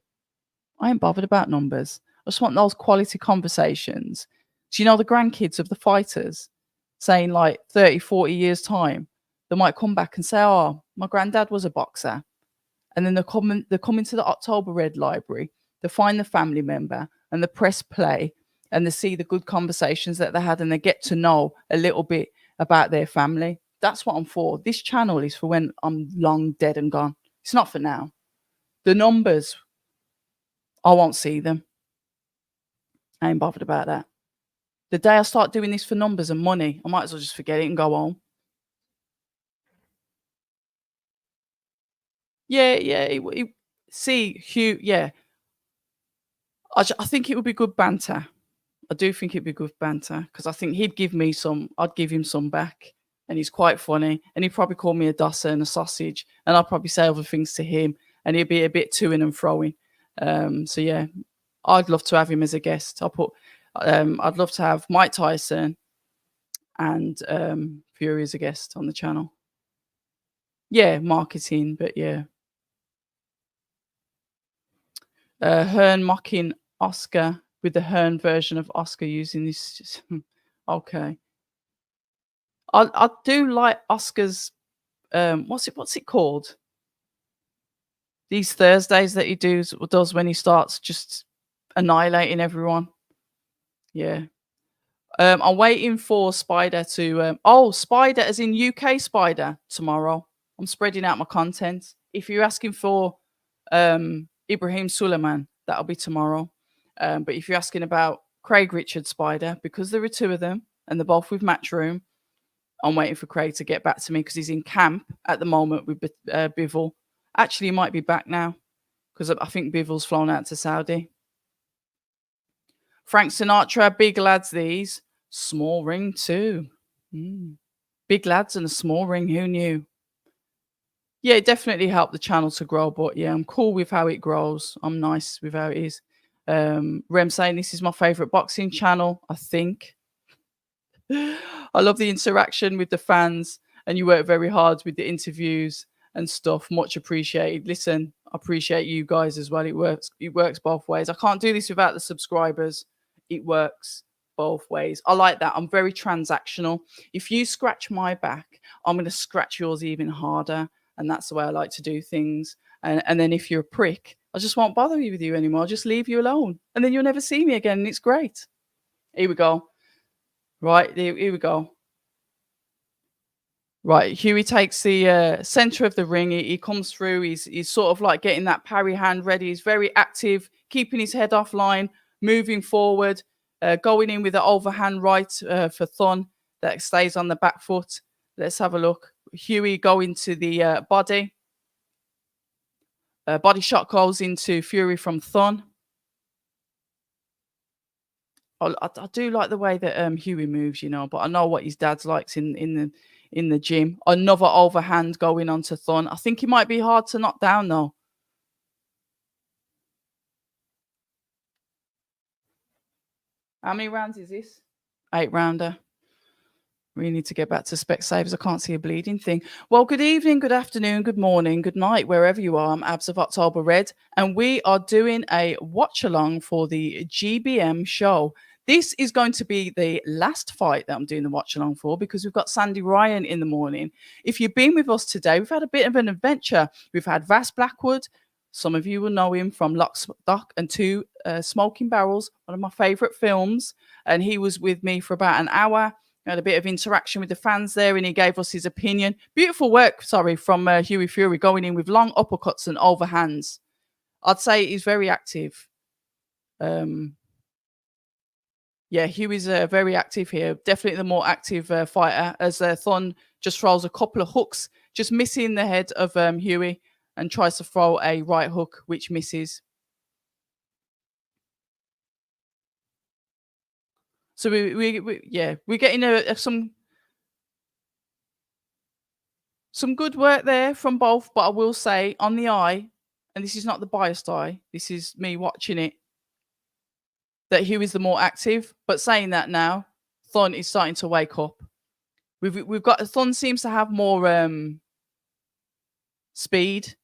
A: I ain't bothered about numbers. I just want those quality conversations. Do you know the grandkids of the fighters saying like 30, 40 years' time, they might come back and say, oh, my granddad was a boxer. And then they come into the October Red Library, they find the family member and the press play and they see the good conversations that they had and they get to know a little bit about their family. That's what I'm for. This channel is for when I'm long dead and gone. It's not for now. The numbers, I won't see them. I ain't bothered about that. The day I start doing this for numbers and money, I might as well just forget it and go home. Yeah. See, Hugh, yeah. I think it would be good banter. I do think it'd be good banter because I think he'd give me some, I'd give him some back. And he's quite funny. And he'd probably call me a dosser and a sausage. And I'll probably say other things to him. And he'd be a bit toing and froing. So yeah, I'd love to have him as a guest. I'd love to have Mike Tyson and Fury as a guest on the channel. Yeah, marketing, but yeah. Hearn mocking Oscar with the Hearn version of Oscar using this. Okay. I do like Oscar's what's it called? These Thursdays that he does when he starts just annihilating everyone. Yeah. I'm waiting for Spider to Spider as in UK Spider tomorrow. I'm spreading out my content. If you're asking for Ibrahim Suleiman, that'll be tomorrow. But if you're asking about Craig Richard Spider, because there are two of them and they're both with Matchroom, I'm waiting for Craig to get back to me because he's in camp at the moment with Bivol. Actually, he might be back now because I think Bivol's flown out to Saudi. Frank Sinatra, big lads these. Small ring too. Big lads and a small ring, who knew? Yeah, it definitely helped the channel to grow, but yeah, I'm cool with how it grows. I'm nice with how it is. Rem saying this is my favourite boxing channel, I think. I love the interaction with the fans and you work very hard with the interviews and stuff. Much appreciated. Listen, I appreciate you guys as well. It works both ways. I can't do this without the subscribers. It works both ways. I like that. I'm very transactional. If you scratch my back, I'm going to scratch yours even harder. And that's the way I like to do things. And then if you're a prick, I just won't bother with you anymore. I'll just leave you alone. And then you'll never see me again. And it's great. Here we go. Right, here we go. Right, Huey takes the center of the ring. He comes through. He's sort of like getting that parry hand ready. He's very active, keeping his head offline, moving forward, going in with the overhand right for Thun that stays on the back foot. Let's have a look. Huey going to the body. Body shot goes into Fury from Thun. I do like the way that Huey moves, you know, but I know what his dad's likes in the gym. Another overhand going on to Thun. I think he might be hard to knock down though. How many rounds is this? 8-rounder. We need to get back to Specsavers. I can't see a bleeding thing. Well, good evening, good afternoon, good morning, good night, wherever you are. I'm Abs of October Red, and we are doing a watch along for the GBM show. This is going to be the last fight that I'm doing the watch along for because we've got Sandy Ryan in the morning. If you've been with us today, we've had a bit of an adventure. We've had Vas Blackwood, Some of you will know him from Lock, Stock and Two Smoking Barrels, one of my favourite films. And he was with me for about an hour. We had a bit of interaction with the fans there, and he gave us his opinion. Beautiful work, sorry, from Hughie Fury, going in with long uppercuts and overhands. I'd say he's very active. Yeah, Hughie's very active here. Definitely the more active fighter, as Thon just throws a couple of hooks, just missing the head of Hughie, and tries to throw a right hook, which misses. So we're getting some good work there from both. But I will say, on the eye, and this is not the biased eye, this is me watching it, that Hughie's the more active. But saying that now, Thon is starting to wake up. We've got Thon seems to have more speed,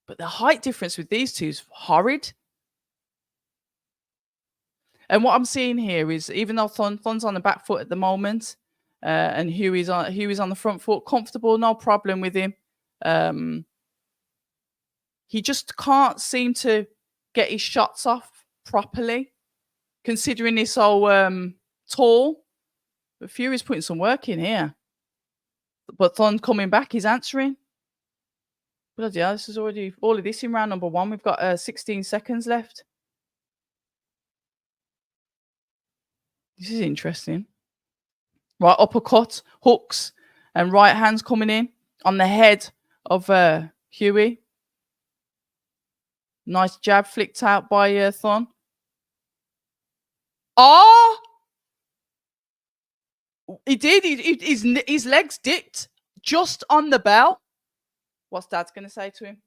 A: but the height difference with these two is horrid. And what I'm seeing here is, even though Thon's on the back foot at the moment, and Hughie's on the front foot, comfortable, no problem with him. He just can't seem to get his shots off properly, considering he's so tall. But Fury's putting some work in here. But Thon coming back, he's answering. Bloody hell, this is already all of this in round number 1. We've got 16 seconds left. This is interesting. Right, uppercut, hooks, and right hands coming in on the head of Hughie. Nice jab flicked out by Thon. Oh! He did. His legs dipped just on the bell. What's Dad's going to say to him?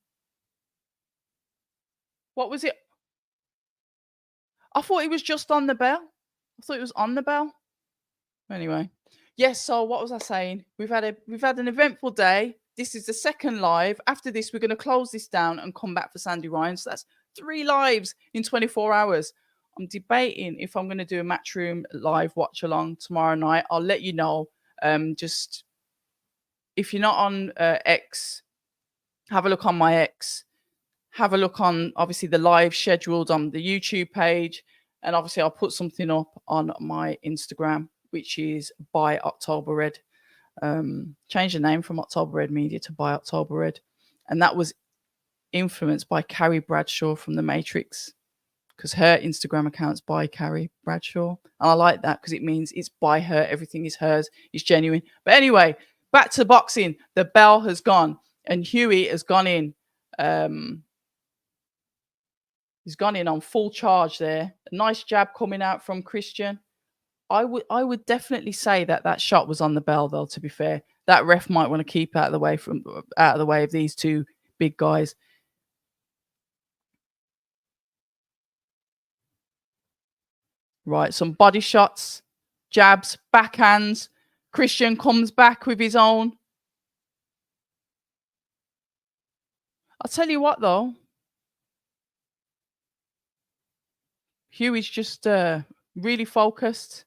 A: What was it? I thought it was just on the bell. I thought it was on the bell. Anyway, yes. So what was I saying? We've had an eventful day. This is the second live. After this, we're going to close this down and come back for Sandy Ryan. So that's 3 lives in 24 hours. I'm debating if I'm going to do a Matchroom live watch along tomorrow night. I'll let you know. Just if you're not on X, have a look on my X. Have a look on, obviously, the live scheduled on the YouTube page. And obviously, I'll put something up on my Instagram, which is by October Red. Change the name from October Red Media to by October Red. And that was influenced by Carrie Bradshaw from The Matrix, because her Instagram account's by Carrie Bradshaw. And I like that because it means it's by her. Everything is hers. It's genuine. But anyway, back to boxing. The bell has gone and Hughie has gone in. He's gone in on full charge there. A nice jab coming out from Christian. I would definitely say that shot was on the bell, though, to be fair. That ref might want to keep out of the way of these two big guys. Right, some body shots, jabs, backhands. Christian comes back with his own. I'll tell you what, though. Hughie's just really focused.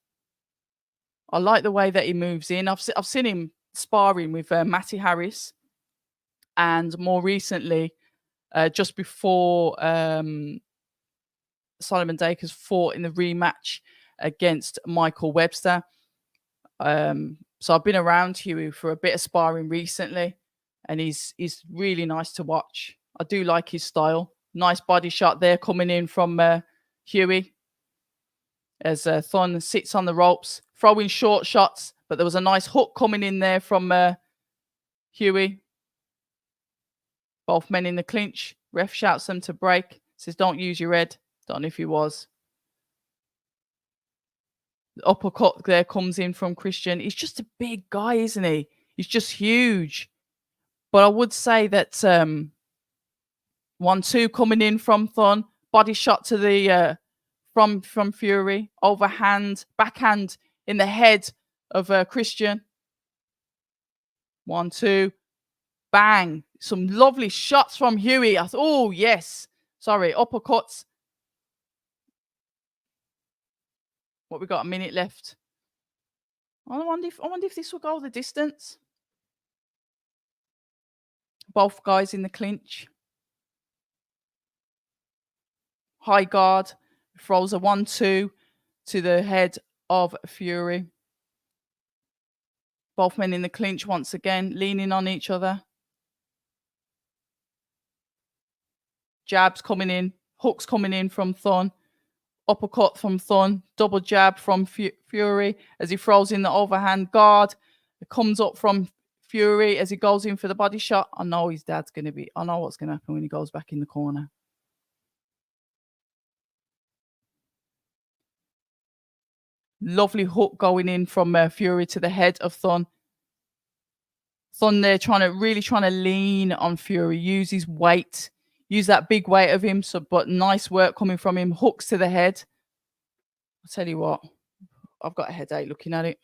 A: I like the way that he moves in. I've seen him sparring with Matty Harris, and more recently, just before Solomon Dacres fought in the rematch against Michael Webster. So I've been around Hughie for a bit of sparring recently, and he's really nice to watch. I do like his style. Nice body shot there coming in from Hughie, as Thon sits on the ropes, throwing short shots, but there was a nice hook coming in there from Hughie. Both men in the clinch. Ref shouts them to break. Says, don't use your head. Don't know if he was. The uppercut there comes in from Christian. He's just a big guy, isn't he? He's just huge. But I would say that 1-2 coming in from Thon. Body shot to the from Fury. Overhand, backhand in the head of Christian. 1-2. Bang. Some lovely shots from Hughie. I thought, oh, yes. Sorry, uppercuts. What, we got a minute left. I wonder if this will go the distance. Both guys in the clinch. High guard throws a 1-2 to the head of Fury. Both men in the clinch once again, leaning on each other. Jabs coming in, hooks coming in from Thun, uppercut from Thun, double jab from Fury as he throws in the overhand guard. It comes up from Fury as he goes in for the body shot. I know his dad's going to be, I know what's going to happen when he goes back in the corner. Lovely hook going in from Fury to the head of Thun. Thun there really trying to lean on Fury, use his weight, use that big weight of him. So, but nice work coming from him. Hooks to the head. I'll tell you what, I've got a headache looking at it.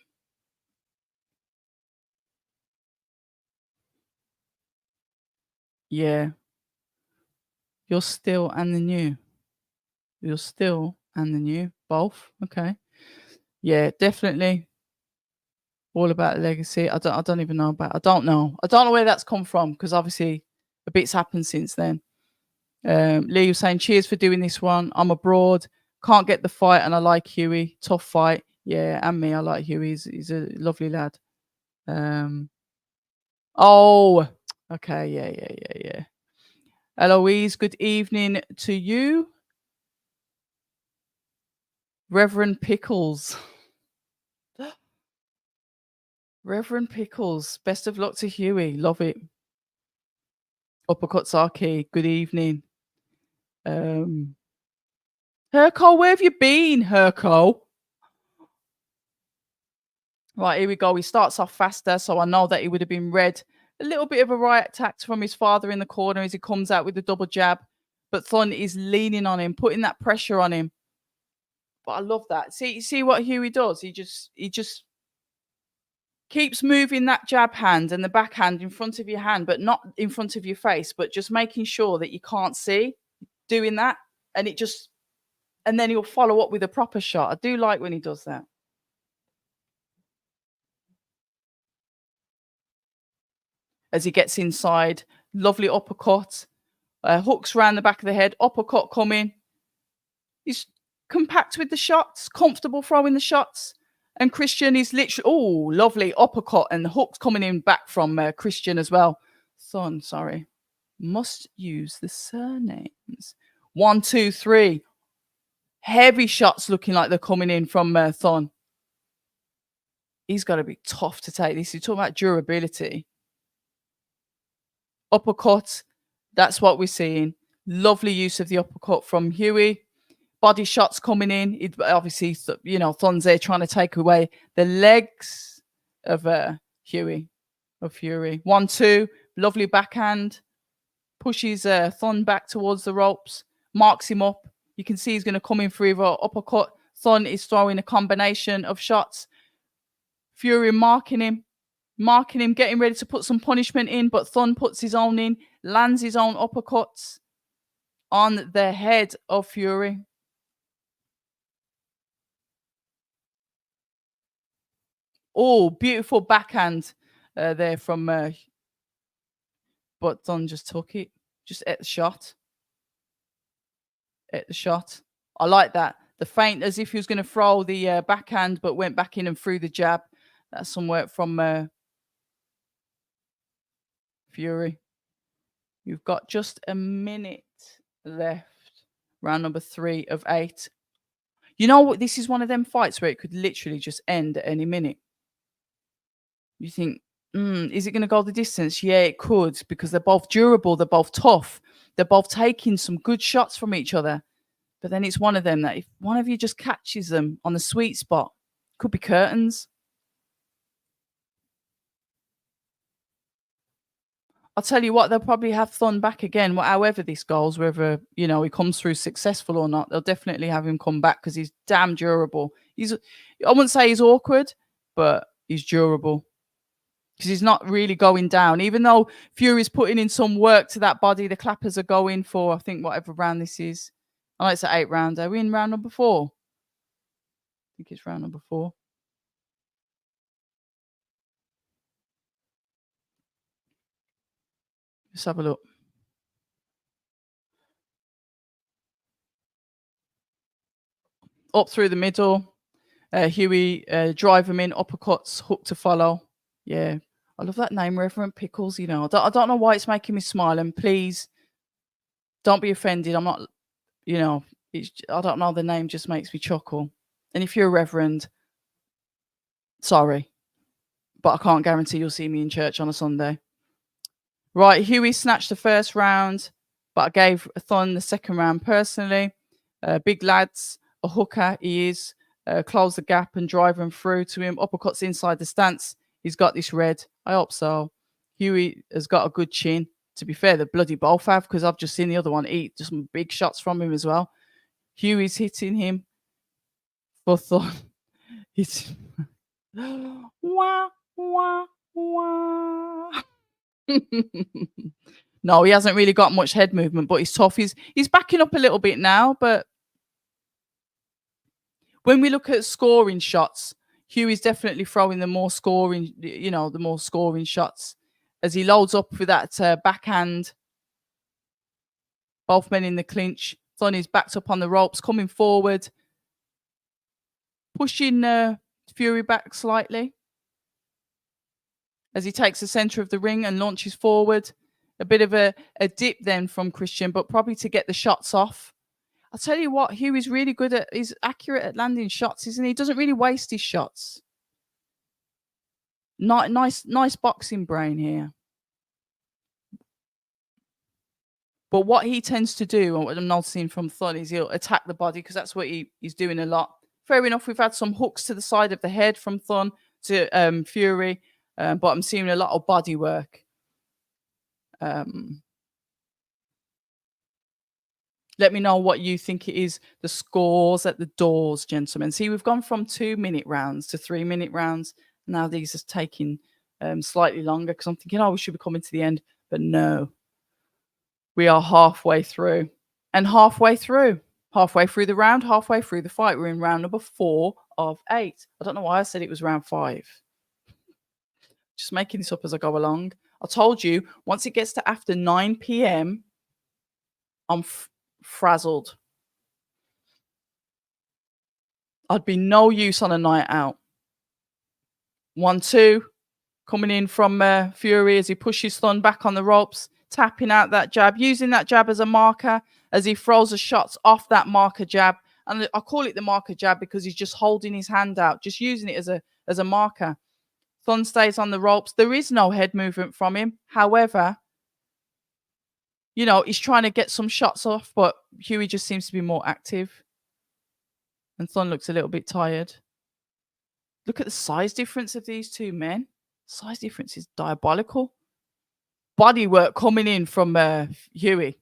A: Yeah. You're still and the new. You're still and the new. Both. Okay. Yeah, definitely. All about legacy. I don't even know about. I don't know where that's come from because obviously a bit's happened since then. Lee was saying, cheers for doing this one. I'm abroad. Can't get the fight and I like Huey. Tough fight. Yeah, and me. I like Huey. He's a lovely lad. Oh, okay. Yeah. Eloise, good evening to you. Reverend Pickles. Reverend Pickles. Best of luck to Huey. Love it. Uppercuts are key. Good evening. Herco, where have you been, Herco? Right, here we go. He starts off faster, so I know that he would have been read. A little bit of a riot attack from his father in the corner as he comes out with the double jab. But Thun is leaning on him, putting that pressure on him. But I love that. See what Huey does? He just keeps moving that jab hand and the backhand in front of your hand, but not in front of your face, but just making sure that you can't see doing that. And then he'll follow up with a proper shot. I do like when he does that. As he gets inside, lovely uppercut, hooks around the back of the head, uppercut coming. He's compact with the shots, comfortable throwing the shots. And Christian is literally, lovely uppercut and the hooks coming in back from Christian as well. Thun, sorry. Must use the surnames. 1, 2, 3. Heavy shots looking like they're coming in from Thun. He's got to be tough to take this. You're talking about durability. Uppercut. That's what we're seeing. Lovely use of the uppercut from Huey. Body shots coming in. It, obviously, Thun's there trying to take away the legs of Huey, of Fury. 1, 2. Lovely backhand. Pushes Thun back towards the ropes. Marks him up. You can see he's going to come in for either uppercut. Thun is throwing a combination of shots. Fury marking him, getting ready to put some punishment in, but Thun puts his own in, lands his own uppercuts on the head of Fury. Oh, beautiful backhand there from, but Thun just took it, just ate the shot. I like that. The feint as if he was going to throw the backhand, but went back in and threw the jab. That's some work from Fury. You've got just a minute left. Round number 3 of 8. You know what? This is one of them fights where it could literally just end at any minute. You think, is it going to go the distance? Yeah, it could, because they're both durable. They're both tough. They're both taking some good shots from each other. But then it's one of them that if one of you just catches them on the sweet spot, could be curtains. I'll tell you what, they'll probably have Thun back again. However this goes, whether he comes through successful or not, they'll definitely have him come back because he's damn durable. I wouldn't say he's awkward, but he's durable because he's not really going down. Even though Fury's putting in some work to that body, the clappers are going for, I think, whatever round this is. I know it's an 8 round. Are we in round number 4? I think it's round number 4. Let's have a look. Up through the middle. Huey, drive him in, uppercuts, hook to follow. Yeah. I love that name, Reverend Pickles. You know, I don't know why it's making me smile. And please don't be offended. I'm not, you know, I don't know. The name just makes me chuckle. And if you're a reverend, sorry, but I can't guarantee you'll see me in church on a Sunday. Right, Huey snatched the first round, but I gave Thon the second round personally. Big lads, a hooker he is. Close the gap and drive him through to him. Uppercuts inside the stance. He's got this red. I hope so. Huey has got a good chin. To be fair, the bloody both have, because I've just seen the other one eat just some big shots from him as well. Huey's hitting him for Thon. He's wah, wah, wah. No, he hasn't really got much head movement, but he's tough. He's backing up a little bit now, but when we look at scoring shots, Huey's definitely throwing the more scoring, the more scoring shots as he loads up with that backhand. Both men in the clinch. Sonny's backed up on the ropes, coming forward, pushing Fury back slightly as he takes the center of the ring and launches forward. A bit of a dip then from Christian, but probably to get the shots off. I'll tell you what, Huey's really good he's accurate at landing shots, isn't he? He doesn't really waste his shots. Nice boxing brain here. But what he tends to do, and what I'm noticing from Thun, is he'll attack the body, because that's what he's doing a lot. Fair enough, we've had some hooks to the side of the head from Thun to Fury, but I'm seeing a lot of body work. Let me know what you think it is. The scores at the doors, gentlemen. See, we've gone from 2-minute rounds to 3-minute rounds. Now these are taking slightly longer, because I'm thinking, we should be coming to the end. But no. We are halfway through. And halfway through the round, halfway through the fight. We're in round number 4 of 8. I don't know why I said it was round 5. Just making this up as I go along. I told you, once it gets to after 9 p.m., I'm frazzled. I'd be no use on a night out. 1-2 coming in from Fury as he pushes Thun back on the ropes, tapping out that jab, using that jab as a marker as he throws the shots off that marker jab. And I call it the marker jab because he's just holding his hand out, just using it as a marker. Thun stays on the ropes. There is no head movement from him. However, he's trying to get some shots off, but Huey just seems to be more active. And Thun looks a little bit tired. Look at the size difference of these two men. Size difference is diabolical. Body work coming in from Huey.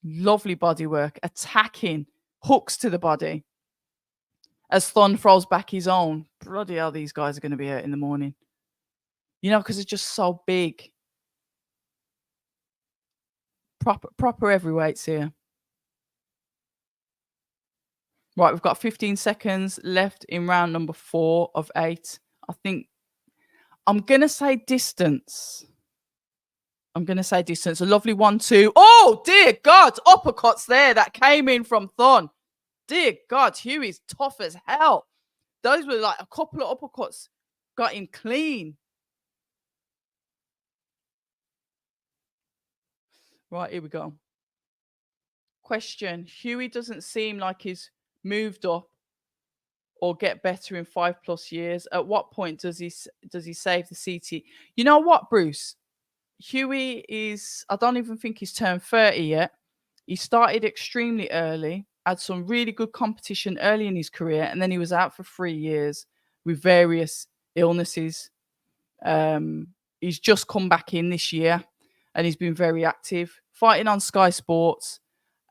A: Lovely body work. Attacking. Hooks to the body. As Thun throws back his own. Bloody hell, these guys are going to be out in the morning. Because they're just so big. Proper heavyweights here. Right, we've got 15 seconds left in round number 4 of 8. I think I'm going to say distance. A lovely 1-2. Oh, dear God. Uppercuts there that came in from Thun. Dear God, Huey's tough as hell. Those were like a couple of uppercuts. Got him clean. Right, here we go. Question. Huey doesn't seem like he's moved up or get better in 5+ years. At what point does he save the CT? You know what, Bruce? Huey I don't even think he's turned 30 yet. He started extremely early, had some really good competition early in his career, and then he was out for 3 years with various illnesses. He's just come back in this year, and he's been very active, fighting on Sky Sports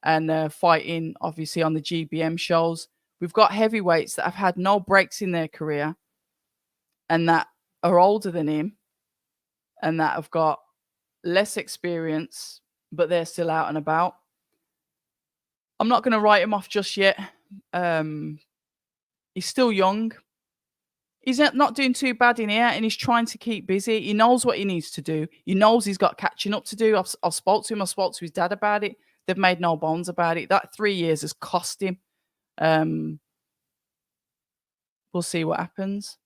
A: and fighting, obviously, on the GBM shows. We've got heavyweights that have had no breaks in their career and that are older than him and that have got less experience, but they're still out and about. I'm not going to write him off just yet. He's still young. He's not doing too bad in here, and he's trying to keep busy. He knows what he needs to do. He knows he's got catching up to do. I've spoke to him. I spoke to his dad about it. They've made no bones about it. That 3 years has cost him. Um, we'll see what happens.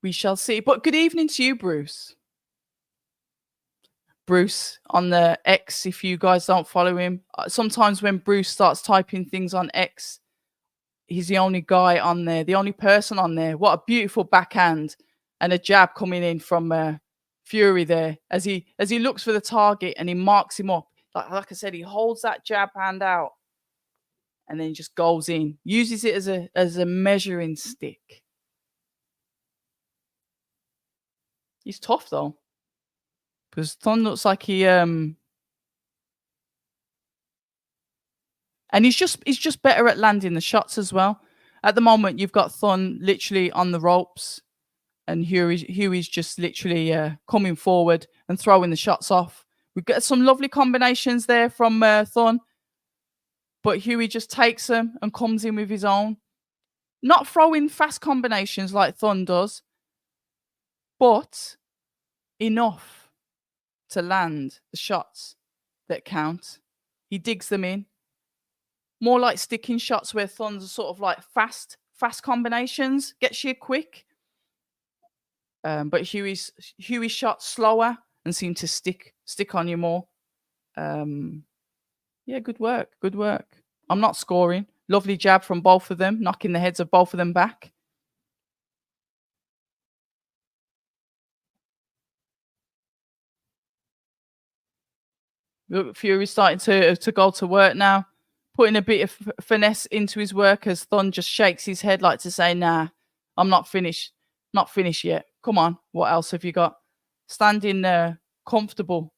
A: We shall see. But good evening to you, Bruce. Bruce on the X, if you guys don't follow him. Sometimes when Bruce starts typing things on X, he's the only guy on there, the only person on there. What a beautiful backhand and a jab coming in from Fury there as he looks for the target and he marks him up. Like I said, he holds that jab hand out and then just goes in, uses it as a measuring stick. He's tough though, because Thon looks like he and he's just better at landing the shots as well. At the moment, you've got Thon literally on the ropes, and Huey's just literally coming forward and throwing the shots off. We've got some lovely combinations there from Thon, but Huey just takes them and comes in with his own. Not throwing fast combinations like Thon does, but enough to land the shots that count. He digs them in. More like sticking shots where Thon's are sort of like fast combinations, gets you quick. But Huey's shot slower and seem to stick on you more. Yeah, good work. I'm not scoring. Lovely jab from both of them, knocking the heads of both of them back. Look, Fury's starting to go to work now, putting a bit of finesse into his work as Thon just shakes his head like to say, nah, I'm not finished. Not finished yet. Come on, what else have you got? Standing comfortable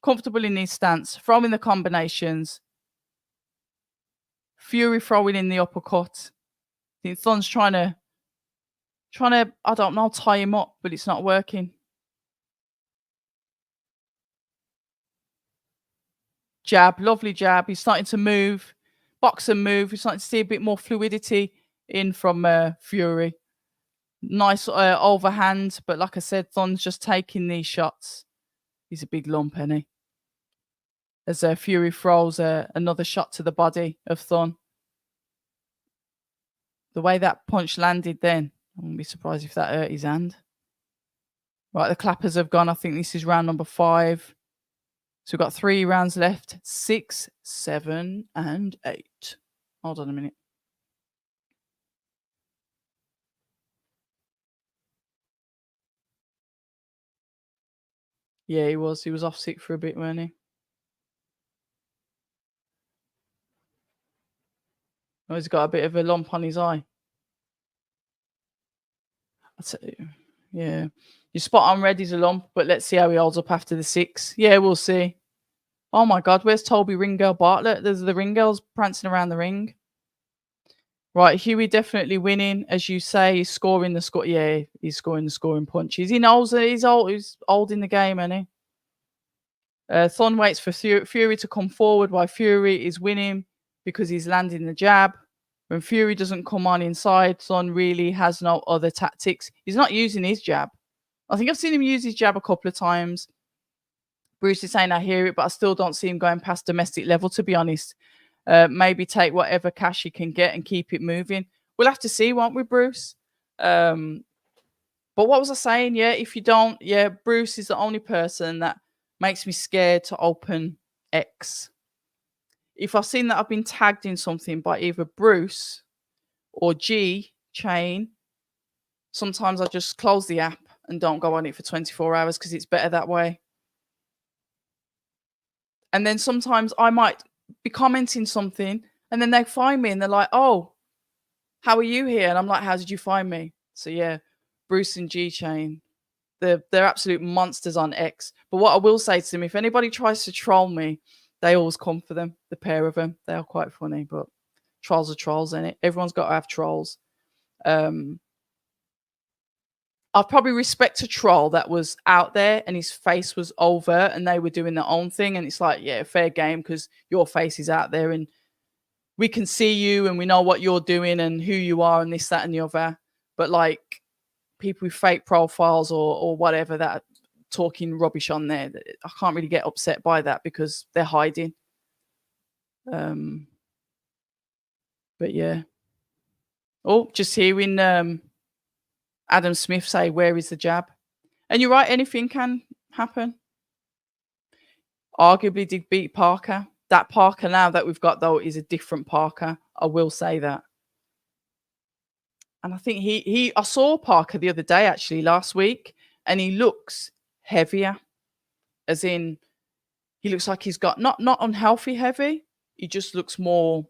A: in his stance, throwing the combinations. Fury throwing in the uppercut. I think Thon's trying to, I don't know, tie him up, but it's not working. Jab, lovely jab. He's starting to move, box and move. We're starting to see a bit more fluidity in from Fury. Nice overhand, but like I said, Thon's just taking these shots. He's a big lump, isn't he? As Fury throws another shot to the body of Thon. The way that punch landed then, I wouldn't be surprised if that hurt his hand. Right, the clappers have gone. I think this is round number 5. So we've got 3 rounds left. 6, 7, and 8. Hold on a minute. Yeah, he was. He was off sick for a bit, weren't he? Oh, he's got a bit of a lump on his eye. I'll tell you. Yeah. You're spot on, Red. He's a lump, but let's see how he holds up after the 6. Yeah, we'll see. Oh my God, where's Toby Ringgirl Bartlett? There's the ring girls prancing around the ring. Right, Huey definitely winning, as you say. He's scoring the score. Yeah, he's scoring the scoring punches. He knows that he's old in the game, isn't he? Thon waits for Fury to come forward while Fury is winning because he's landing the jab. When Fury doesn't come on inside, Thon really has no other tactics. He's not using his jab. I think I've seen him use his jab a couple of times. Bruce is saying I hear it, but I still don't see him going past domestic level, to be honest. Maybe take whatever cash he can get and keep it moving. We'll have to see, won't we, Bruce? But what was I saying? Yeah, if you don't, yeah, Bruce is the only person that makes me scared to open X. If I've seen that I've been tagged in something by either Bruce or G Chain, sometimes I just close the app and don't go on it for 24 hours because it's better that way. And then sometimes I might be commenting something and then they find me and they're like, oh, how are you here? And I'm like, how did you find me? So yeah, Bruce and G Chain, they're absolute monsters on X. But what I will say to them, if anybody tries to troll me, they always come for them, the pair of them. They are quite funny, but trolls are trolls, innit? Everyone's got to have trolls. I'd probably respect a troll that was out there and his face was overt and they were doing their own thing. And it's like, yeah, fair game because your face is out there and we can see you and we know what you're doing and who you are and this, that, and the other. But like people with fake profiles or whatever that are talking rubbish on there, I can't really get upset by that because they're hiding. Um, but yeah. Oh, just hearing Adam Smith say, "Where is the jab?" And you're right, anything can happen. Arguably did beat Parker. That Parker now that we've got though is a different Parker. I will say that. And I think I saw Parker the other day, actually last week, and he looks heavier. As in, he looks like he's got not unhealthy heavy. He just looks more.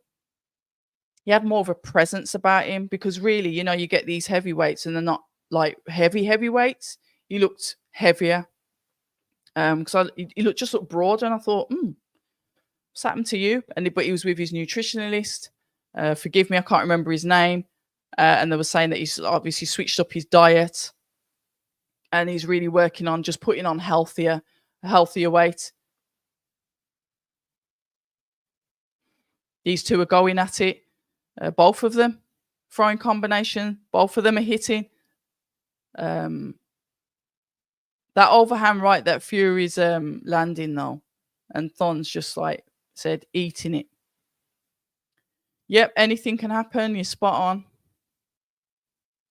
A: He had more of a presence about him because really, you get these heavyweights and they're not like heavyweights. He looked heavier. Because he looked broader, and I thought, what's happened to you? But he was with his nutritionalist. Forgive me, I can't remember his name. And they were saying that he's obviously switched up his diet, and he's really working on just putting on healthier weight. These two are going at it. Both of them throwing combination. Both of them are hitting. That overhand right that Fury's landing though, and Thon's just like said, eating it. Yep, anything can happen. You're spot on.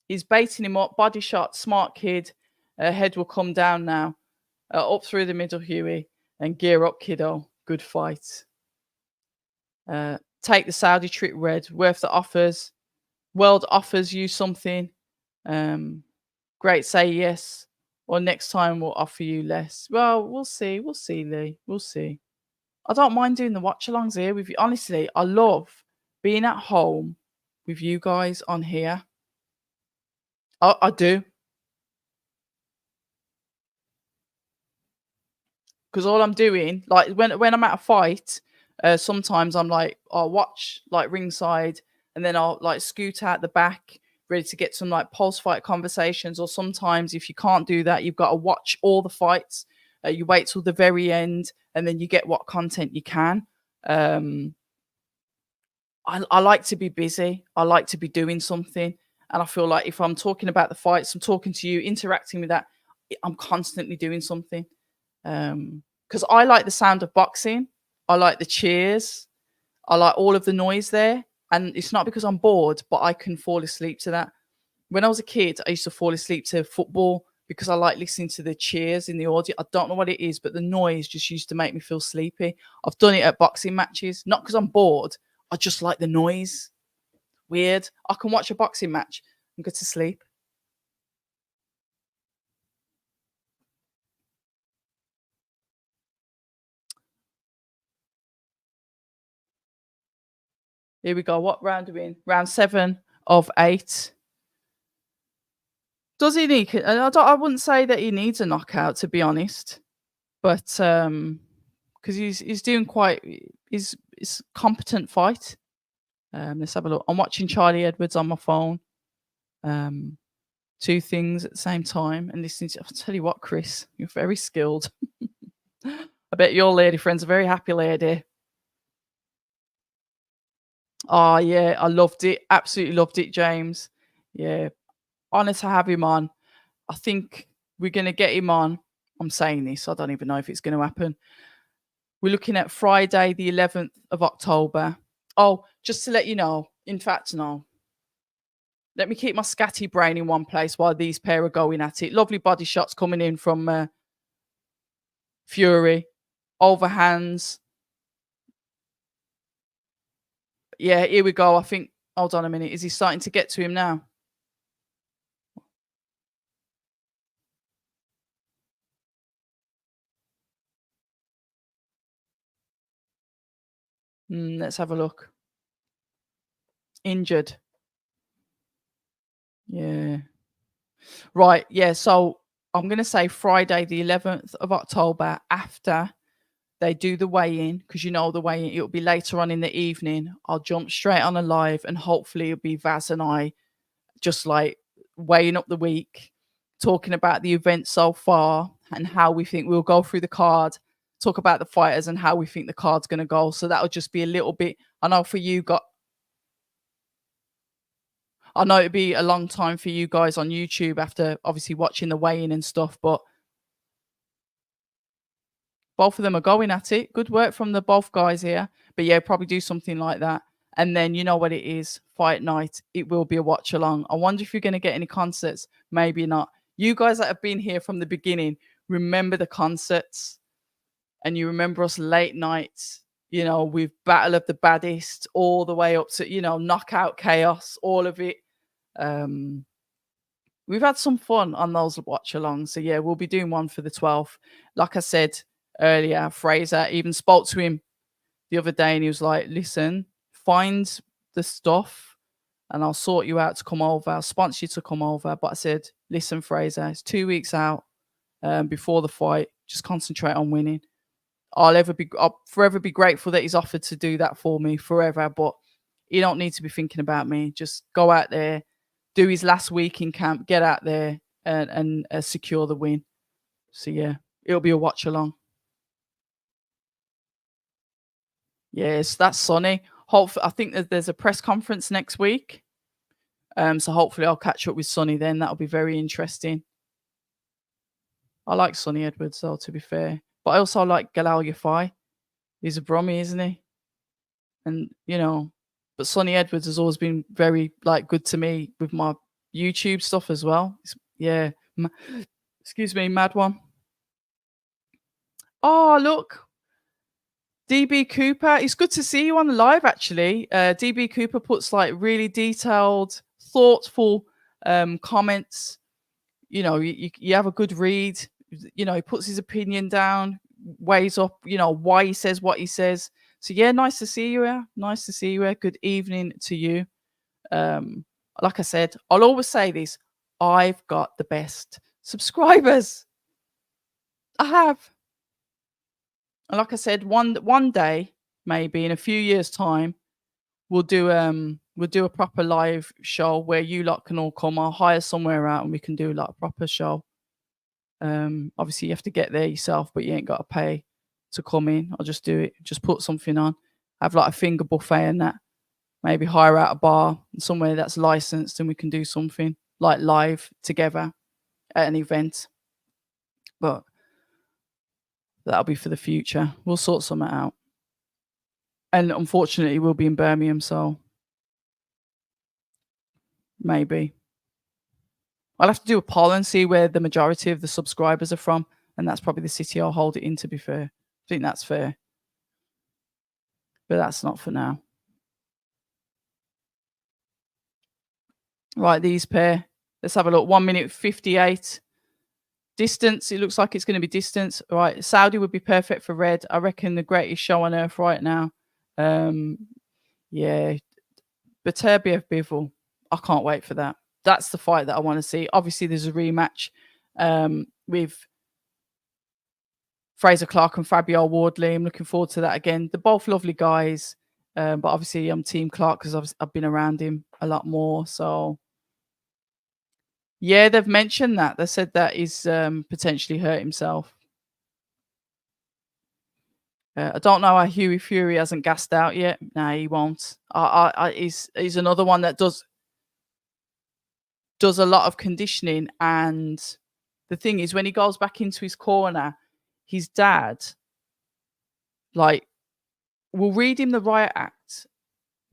A: He's baiting him up, body shot, smart kid. Head will come down now. Up through the middle, Huey, and gear up, kiddo. Good fight. Take the Saudi trip, Red. Worth the offers. World offers you something. Great, say yes. Or next time we'll offer you less. Well, we'll see. We'll see, Lee. We'll see. I don't mind doing the watch-alongs here with you. Honestly, I love being at home with you guys on here. I do. Because all I'm doing, like when I'm at a fight, sometimes I'm like, I'll watch like ringside and then I'll like scoot out the back, ready to get some like post-fight conversations. Or sometimes if you can't do that, you've got to watch all the fights. You wait till the very end and then you get what content you can. I like to be busy. I like to be doing something. And I feel like if I'm talking about the fights, I'm talking to you, interacting with that, I'm constantly doing something. Because I like the sound of boxing. I like the cheers. I like all of the noise there. And it's not because I'm bored, but I can fall asleep to that. When I was a kid, I used to fall asleep to football because I like listening to the cheers in the audio. I don't know what it is, but the noise just used to make me feel sleepy. I've done it at boxing matches, not because I'm bored. I just like the noise. Weird. I can watch a boxing match and go to sleep. Here we go. What round are we in? Round 7 of 8. Does he need? I wouldn't say that he needs a knockout, to be honest. But because he's doing quite, he's competent fight. Let's have a look. I'm watching Charlie Edwards on my phone. 2 things at the same time and listening to. I'll tell you what, Chris, you're very skilled. I bet your lady friend's a very happy lady. Oh yeah, I loved it. Absolutely loved it, James. Yeah, honoured to have him on. I think we're gonna get him on. I'm saying this. I don't even know if it's going to happen. We're looking at Friday, the 11th of October. Oh, just to let you know. In fact, no. Let me keep my scatty brain in one place while these pair are going at it. Lovely body shots coming in from Fury. Overhands. Yeah, here we go. I think, hold on a minute. Is he starting to get to him now? Let's have a look. Injured. Yeah. Right. Yeah. So I'm going to say Friday, the 11th of October, after they do the weigh-in, because the weigh-in, it'll be later on in the evening. I'll jump straight on a live and hopefully it'll be Vaz and I just like weighing up the week, talking about the event so far and how we think we'll go through the card talk about the fighters and how we think the card's going to go. So that'll just be a little bit. I know for you got. I know it'd be a long time for you guys on YouTube after obviously watching the weigh-in and stuff, but both of them are going at it. Good work from the both guys here. But yeah, probably do something like that. And then you know what it is, fight night. It will be a watch along. I wonder if you're going to get any concerts. Maybe not. You guys that have been here from the beginning, remember the concerts, and you remember us late nights, with Battle of the Baddest all the way up to, Knockout Chaos, all of it. We've had some fun on those watch alongs. So yeah, we'll be doing one for the 12th. Like I said earlier, Fraser even spoke to him the other day and he was like, listen, find the stuff and I'll sort you out to come over. I'll sponsor you to come over. But I said, listen, Fraser, it's 2 weeks out before the fight. Just concentrate on winning. I'll forever be grateful that he's offered to do that for me forever. But he don't need to be thinking about me. Just go out there, do his last week in camp, get out there and secure the win. So yeah, it'll be a watch along. Yes, that's Sonny. Hopefully, I think that there's a press conference next week. So hopefully I'll catch up with Sonny then. That'll be very interesting. I like Sonny Edwards though, to be fair. But I also like Galal Yafai. He's a Brummy, isn't he? And but Sonny Edwards has always been very good to me with my YouTube stuff as well. Yeah. Excuse me, mad one. Oh, look. DB Cooper. It's good to see you on the live, actually. DB Cooper puts really detailed, thoughtful comments. You have a good read. He puts his opinion down, weighs up, why he says what he says. So yeah, nice to see you here. Nice to see you here. Good evening to you. Like I said, I'll always say this. I've got the best subscribers. I have. And like I said, one day, maybe in a few years' time, we'll do a proper live show where you lot can all come. I'll hire somewhere out and we can do a proper show. Obviously you have to get there yourself, but you ain't got to pay to come in. I'll just do it. Just put something on. Have a finger buffet and that. Maybe hire out a bar somewhere that's licensed and we can do something live together at an event. But that'll be for the future. We'll sort something out. And unfortunately, we'll be in Birmingham, so maybe. I'll have to do a poll and see where the majority of the subscribers are from. And that's probably the city I'll hold it in, to be fair. I think that's fair. But that's not for now. Right, these pair. Let's have a look. 1 minute 58. Distance. It looks like it's going to be distance. Right, Saudi would be perfect for red. I reckon the greatest show on earth right now. Yeah. Beterbiev Bivol. I can't wait for that. That's the fight that I want to see. Obviously, there's a rematch with Fraser Clark and Fabio Wardley. I'm looking forward to that again. They're both lovely guys. But obviously, I'm Team Clark because I've been around him a lot more. So, yeah, they've mentioned that. They said that he's potentially hurt himself. I don't know how Huey Fury hasn't gassed out yet. No, he won't. He's another one that does a lot of conditioning. And the thing is, when he goes back into his corner, his dad, will read him the riot act,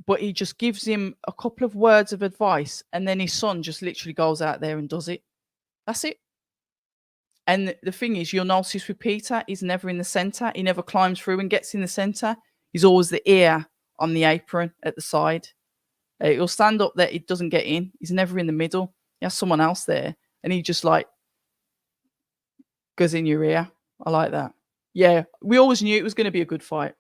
A: but he just gives him a couple of words of advice. And then his son just literally goes out there and does it. That's it. And the thing is, you'll notice with Peter, he's never in the center. He never climbs through and gets in the center. He's always the ear on the apron at the side. He'll stand up there. He doesn't get in. He's never in the middle. He has someone else there. And he just goes in your ear. I like that. Yeah, we always knew it was going to be a good fight.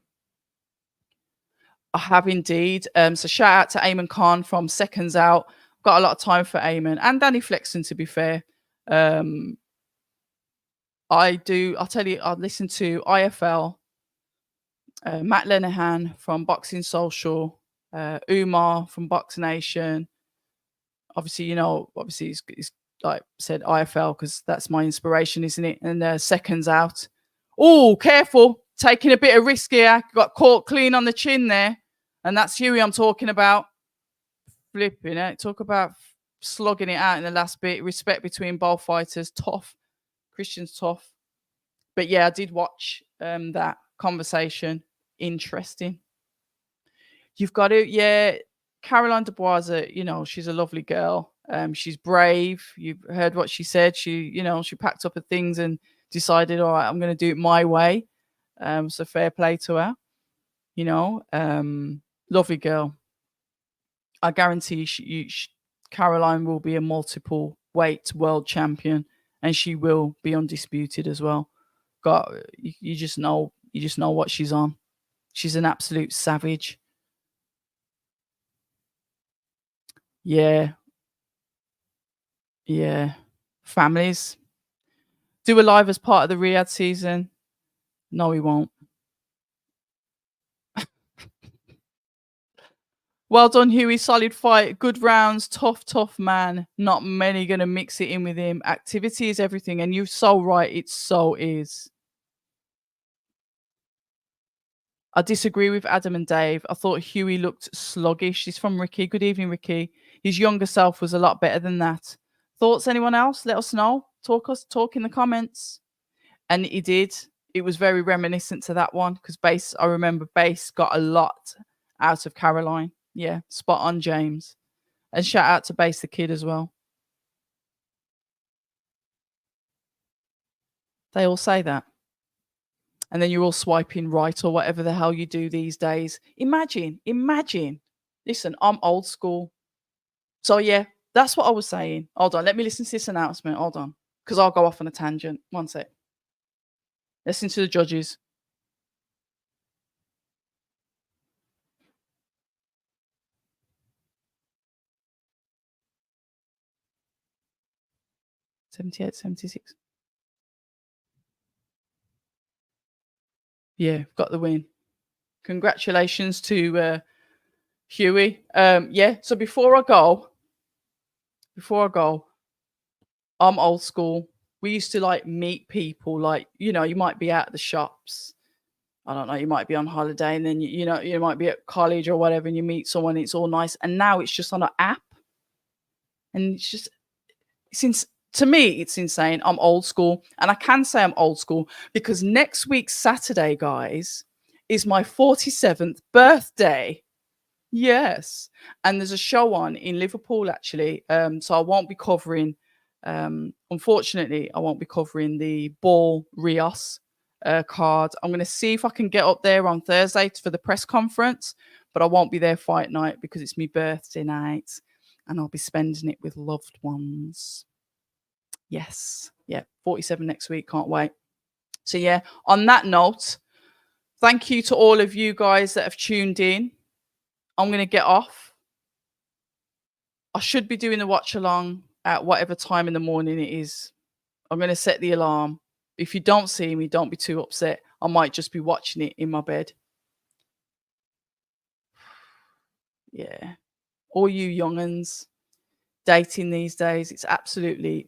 A: I have indeed. So shout out to Eamon Khan from Seconds Out. Got a lot of time for Eamon and Danny Flexen, to be fair. I'll tell you, I listen to IFL, Matt Lenahan from Boxing Social, Umar from Box Nation. Obviously, he's like said IFL because that's my inspiration, isn't it? And Seconds Out. Oh, careful. Taking a bit of risk here. Got caught clean on the chin there. And that's Huey I'm talking about. Flipping it. Talk about slugging it out in the last bit. Respect between both fighters. Tough. Christian's tough. But yeah, I did watch that conversation. Interesting. You've got to, yeah, Caroline Dubois, she's a lovely girl. She's brave. You've heard what she said. She packed up her things and decided, all right, I'm going to do it my way. So fair play to her. Lovely girl. I guarantee Caroline will be a multiple weight world champion, and she will be undisputed as well. You just know what she's on. She's an absolute savage. Yeah. Families. Do a live as part of the Riyadh season. No, we won't. Well done, Huey. Solid fight. Good rounds. Tough man. Not many going to mix it in with him. Activity is everything. And you're so right. It so is. I disagree with Adam and Dave. I thought Huey looked sluggish. He's from Ricky. Good evening, Ricky. His younger self was a lot better than that. Thoughts, anyone else? Let us know. Talk in the comments. And he did. It was very reminiscent to that one because I remember Bass got a lot out of Caroline. Yeah, spot on, James. And shout out to Bass the Kid as well. They all say that. And then you're all swiping right or whatever the hell you do these days. Imagine. Listen, I'm old school. So yeah, that's what I was saying. Hold on, let me listen to this announcement. Hold on, because I'll go off on a tangent. One sec. Listen to the judges. $78, $76. Yeah, got the win. Congratulations to Huey. Yeah, so before I go, I'm old school. We used to meet people you might be out at the shops. I don't know, you might be on holiday and then you might be at college or whatever and you meet someone, it's all nice. And now it's just on an app. And it's just, to me, it's insane. I'm old school. And I can say I'm old school because next week, Saturday, guys, is my 47th birthday. Yes. And there's a show on in Liverpool, actually. So I won't be covering, unfortunately, I won't be covering the Ball Rios card. I'm going to see if I can get up there on Thursday for the press conference, but I won't be there fight night because it's my birthday night and I'll be spending it with loved ones. Yes. Yeah. 47 next week. Can't wait. So yeah, on that note, thank you to all of you guys that have tuned in. I'm going to get off. I should be doing the watch along at whatever time in the morning it is. I'm going to set the alarm. If you don't see me, don't be too upset. I might just be watching it in my bed. Yeah. All you young'uns dating these days, it's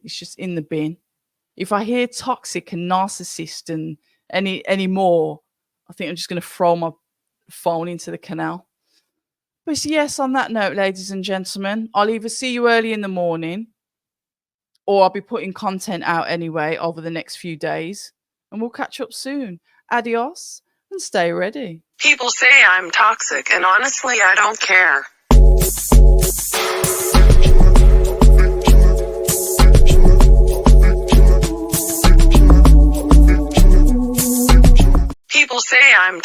A: just in the bin. If I hear toxic and narcissist and any more, I think I'm just going to throw my phone into the canal. But yes, on that note, ladies and gentlemen, I'll either see you early in the morning or I'll be putting content out anyway over the next few days. And we'll catch up soon. Adios and stay ready.
B: People say I'm toxic, and honestly, I don't care. People say I'm